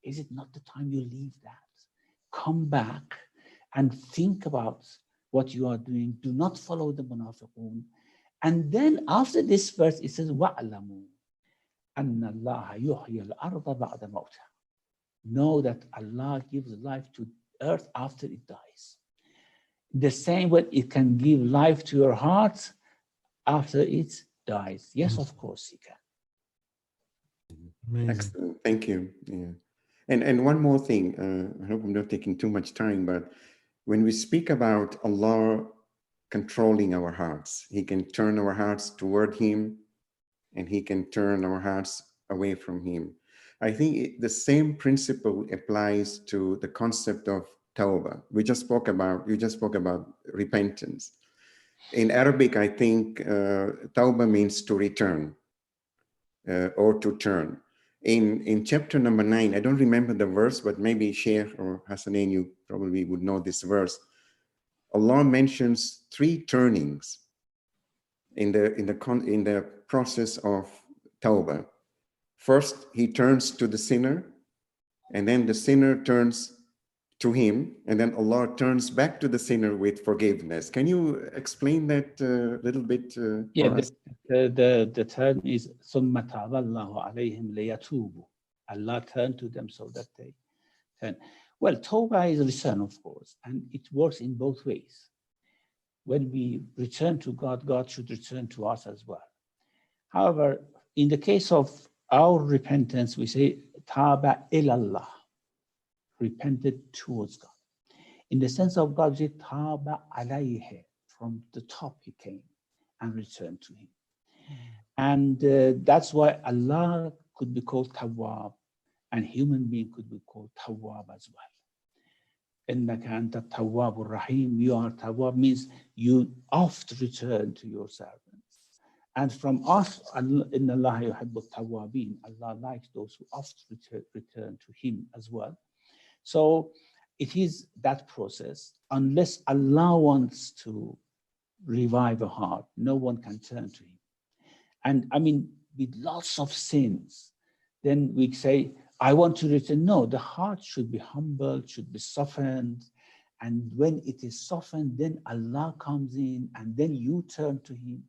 S3: Is it not the time you leave that? Come back and think about what you are doing. Do not follow the munafiqun. And then after this verse, it says, وَعْلَمُوا أَنَّ اللَّهَ يُحْيِي الْأَرْضَ بَعْدَ مَوْتِهَا. Know that Allah gives life to earth after it dies. The same way it can give life to your heart after it dies. Yes, of course He can.
S4: Amazing.
S5: Excellent. Thank you. Yeah. And one more thing, I hope I'm not taking too much time, but when we speak about Allah controlling our hearts, He can turn our hearts toward Him and He can turn our hearts away from Him. I think the same principle applies to the concept of tawbah. You just spoke about repentance. In Arabic, I think tawbah means to return or to turn. In chapter number 9, I don't remember the verse, but maybe Sheikh or Hassanin, you probably would know this verse. Allah mentions 3 turnings in the process of tawbah. First, He turns to the sinner, and then the sinner turns to Him, and then Allah turns back to the sinner with forgiveness. Can you explain that a little bit for us?
S3: The turn is ثُمَّ تَابَ اللَّهُ عَلَيْهِمْ لِيَتُوبُوا. Allah turned to them so that they turn. Well, tawbah is return, of course, and it works in both ways. When we return to God, God should return to us as well. However, in the case of our repentance, we say taba ilallah, repented towards God. In the sense of God, we say taba alayhi, from the top He came and returned to Him. And that's why Allah could be called Tawwab, and human being could be called Tawwab as well. إِنَّكَ أَنْتَ التَّوَّابُ الرَّحِيمُ. You are Tawwab, means you oft return to your servants. And from us, إِنَّ اللَّهَ يُحِبُّ التَّوَّابِينَ. Allah likes those who oft return to Him as well. So it is that process. Unless Allah wants to revive a heart, no one can turn to Him. And I mean, with lots of sins, then we say, I want to return. No, the heart should be humbled, should be softened. And when it is softened, then Allah comes in, and then you turn to Him.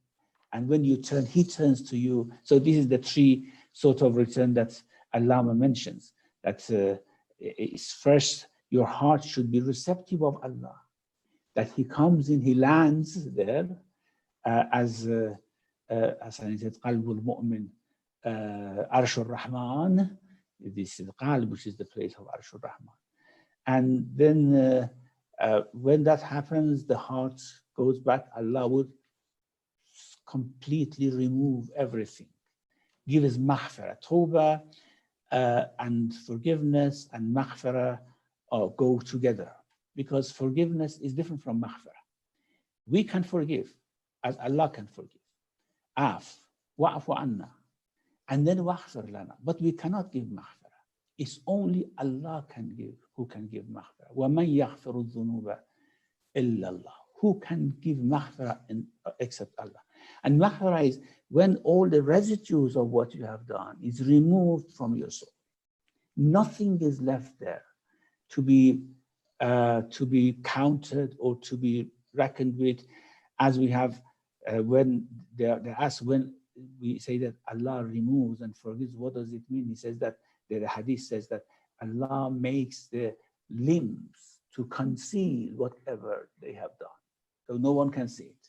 S3: And when you turn, He turns to you. So this is the 3 sort of return that Allah mentions. That is first, your heart should be receptive of Allah. That He comes in, He lands there, as I said, qalbul mu'min, arshur rahman. This is qalb, which is the place of arshur rahman. And then When that happens, the heart goes back. Allah would completely remove everything. Give us maghfirah. Tawbah and forgiveness and maghfirah go together, because forgiveness is different from maghfirah. We can forgive as Allah can forgive. Af, wa'fu anna, and then waghfir lana. But we cannot give maghfirah. It's only Allah can give, who can give maghfirah. وَمَنْ يَغْفِرُ الذُّنُوبَ إِلَّا اللَّهُ. Who can give maghfirah except Allah? And maghfirah is when all the residues of what you have done is removed from your soul. Nothing is left there to be counted or to be reckoned with, as we have when they ask, when we say that Allah removes and forgives, what does it mean? He says that the hadith says that Allah makes the limbs to conceal whatever they have done, so no one can see it,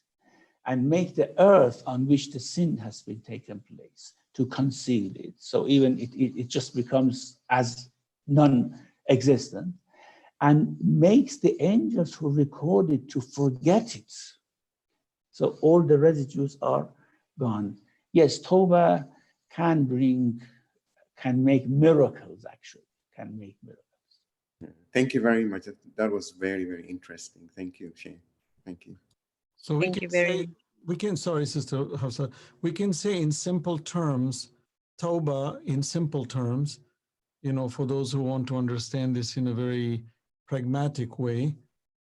S3: and make the earth on which the sin has been taken place to conceal it. So even it just becomes as non-existent, and makes the angels who record it to forget it. So all the residues are gone. Yes, Tawbah can make miracles, actually, can make miracles.
S5: Thank you very much. That was very, very interesting. Thank you, Sheikh. Thank you.
S4: So we
S2: Thank
S4: can
S2: you very
S4: say, we can, sorry, Sister Hafsa, we can say in simple terms, Tawbah in simple terms, you know, for those who want to understand this in a very pragmatic way,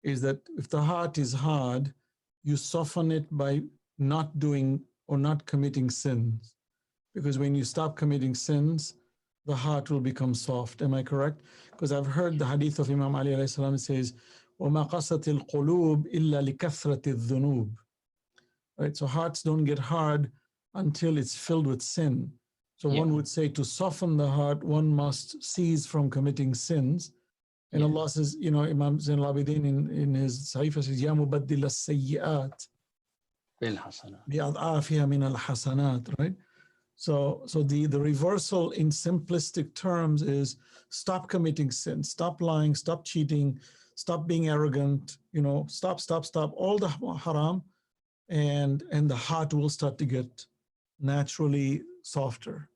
S4: is that if the heart is hard, you soften it by not doing or not committing sins. Because when you stop committing sins, the heart will become soft. Am I correct? Because I've heard the hadith of Imam Ali alayhi salam says, وَمَا قَسَتِ الْقُلُوبِ إِلَّا لِكَثْرَةِ الذُّنُوبِ. Right? So hearts don't get hard until it's filled with sin. So one would say to soften the heart, one must cease from committing sins. And Allah says, you know, Imam Zain al-Abidin in his Sahifa says, يَا مُبَدِّلَ السَّيِّئَاتِ بِأَضْعَافِهَا مِنَ الْحَسَنَاتِ, right? So the reversal in simplistic terms is stop committing sin, stop lying, stop cheating, stop being arrogant, you know, stop all the haram, and the heart will start to get naturally softer.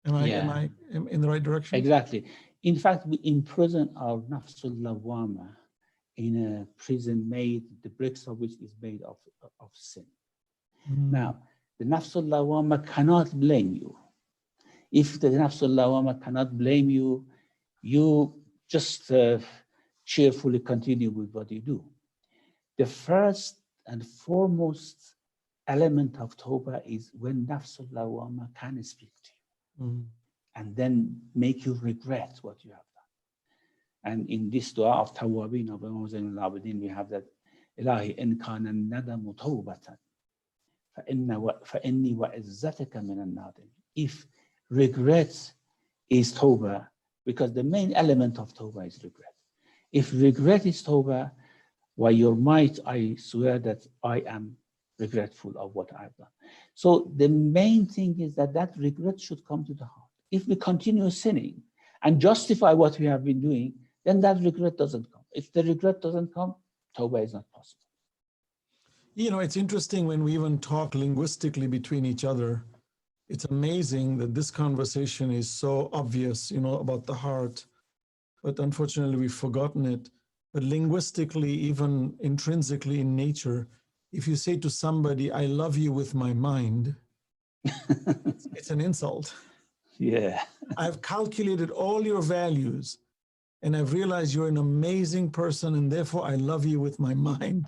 S4: Am I in the right direction?
S3: Exactly. In fact, we imprison our nafsul lawama in a prison made, the bricks of which is made of sin. Now, the nafsul lawama cannot blame you. If the nafsul lawama cannot blame you, you just cheerfully continue with what you do. The first and foremost element of Tawbah is when nafsul lawama can speak to you and then make you regret what you have done. And in this dua of Tawwabin of Imam Zain al-Abidin, we have that, Ilahi in kana nadamu tawbatan فَإِنِّي وَعِزَّتَكَ مِنَ النَّادِمِ. If regret is Tawbah, because the main element of Tawbah is regret. If regret is Tawbah, by your might, I swear that I am regretful of what I've done. So the main thing is that regret should come to the heart. If we continue sinning and justify what we have been doing, then that regret doesn't come. If the regret doesn't come, Tawbah is not possible.
S4: You know, it's interesting when we even talk linguistically between each other. It's amazing that this conversation is so obvious, you know, about the heart, but unfortunately we've forgotten it. But linguistically, even intrinsically in nature, if you say to somebody, I love you with my mind, it's an insult.
S3: Yeah.
S4: I've calculated all your values and I've realized you're an amazing person and therefore I love you with my mind.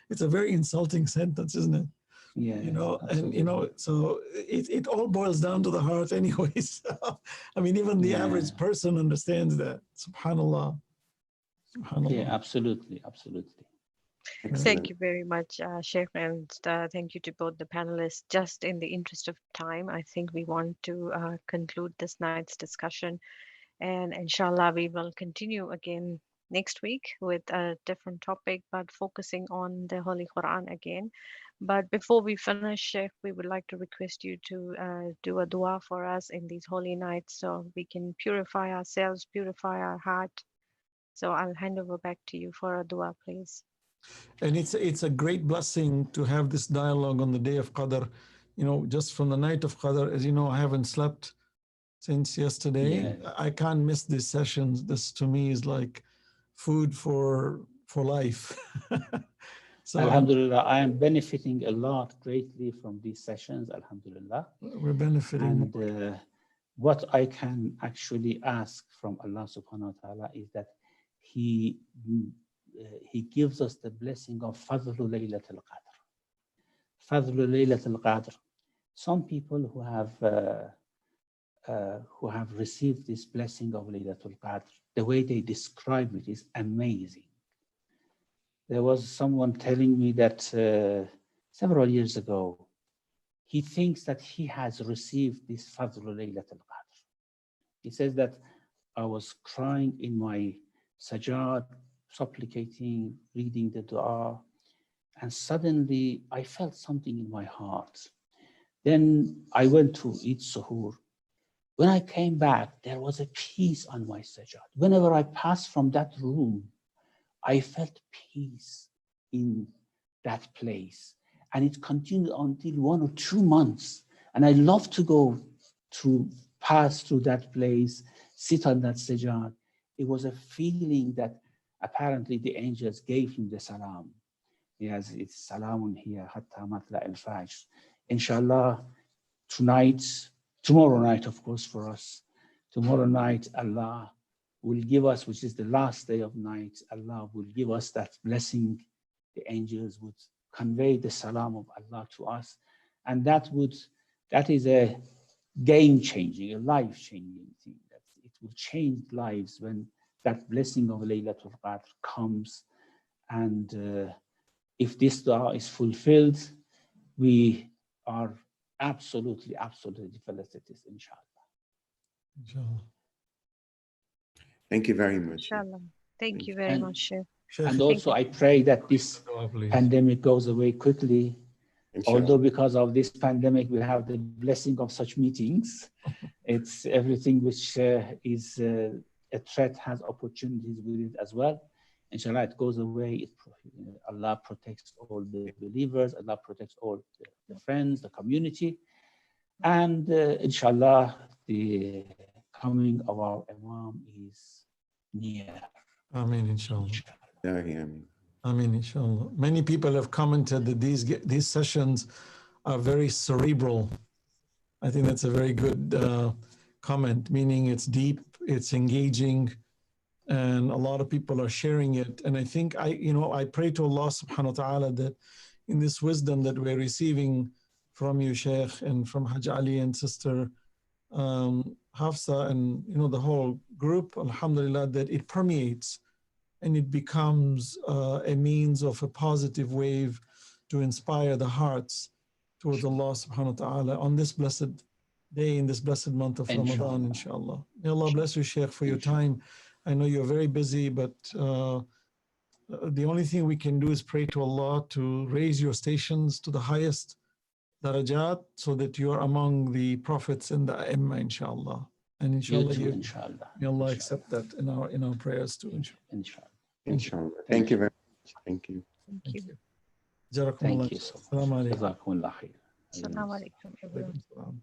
S4: It's a very insulting sentence, isn't it?
S3: Yeah.
S4: You know,
S3: absolutely.
S4: and you know, so it all boils down to the heart anyways. I mean, even the average person understands that. SubhanAllah. SubhanAllah.
S3: Yeah, absolutely.
S5: Excellent.
S2: Thank you very much, Sheikh, and thank you to both the panelists. Just in the interest of time, I think we want to conclude this night's discussion, and inshallah, we will continue again next week with a different topic, but focusing on the Holy Quran again. But before we finish, Sheikh, we would like to request you to do a dua for us in these holy nights so we can purify ourselves, purify our heart. So I'll hand over back to you for a dua, please.
S4: And it's a great blessing to have this dialogue on the day of Qadr. You know, just from the night of Qadr, as you know, I haven't slept since yesterday.
S3: Yeah.
S4: I can't miss these sessions. This to me is like food for life. So
S3: Alhamdulillah, I am benefiting a lot greatly from these sessions, Alhamdulillah.
S4: we're benefiting.
S3: And what I can actually ask from Allah subhanahu wa ta'ala is that He gives us the blessing of Fadlul Laylatul Qadr. Fadlul Laylatul Qadr. Some people who have received this blessing of Laylatul Qadr, the way they describe it is amazing. There was someone telling me that several years ago, he thinks that he has received this Fadlul Laylatul Qadr. He says that I was crying in my sajad, supplicating, reading the dua, and suddenly I felt something in my heart. Then I went to eat suhoor. When I came back, there was a peace on my sajad. Whenever I passed from that room, I felt peace in that place. And it continued until 1 or 2 months. And I love to go to pass through that place, sit on that sajad. It was a feeling that apparently the angels gave him the salam. Yes, it's salamun here, hatta matla al-fajr. Inshallah, tomorrow night, of course, for us, tomorrow night, Allah will give us, which is the last day of night, Allah will give us that blessing. The angels would convey the salam of Allah to us. And that is a game-changing, a life-changing thing. It will change lives when that blessing of Laylatul Qadr comes. And if this dua is fulfilled, we are absolutely felicitous, inshallah.
S4: Inshallah.
S5: Thank you very much.
S2: Inshallah. Thank you very much, Sheikh.
S3: And also I pray that this pandemic goes away quickly.
S5: Inshallah.
S3: Although because of this pandemic, we have the blessing of such meetings. It's everything which is a threat has opportunities with it as well. Inshallah, it goes away. Allah protects all the believers. Allah protects all the friends, the community. And inshallah, the coming of our Imam is near.
S4: Ameen, inshallah.
S5: Ameen,
S4: inshallah. Many people have commented that these sessions are very cerebral. I think that's a very good comment, meaning it's deep, it's engaging, and a lot of people are sharing it. And I think I pray to Allah subhanahu wa ta'ala that in this wisdom that we're receiving from you, Sheikh, and from Hajj Ali and Sister Hafsa, and the whole group, alhamdulillah, that it permeates and it becomes a means of a positive wave to inspire the hearts towards Allah subhanahu wa ta'ala on this blessed day, in this blessed month of Ramadan, inshallah. May Allah bless you, Sheikh, for your time. I know you're very busy, but the only thing we can do is pray to Allah to raise your stations to the highest darajat so that you are among the prophets and the A'immah, inshallah. And inshallah, may Allah accept that in our prayers too, inshallah.
S5: Inshallah. Thank you very much. Thank you.
S2: Thank you.
S3: Thank you so much.
S4: Assalamu alaikum.
S3: Jazakumullah khair.
S2: Assalamu alaikum, everyone.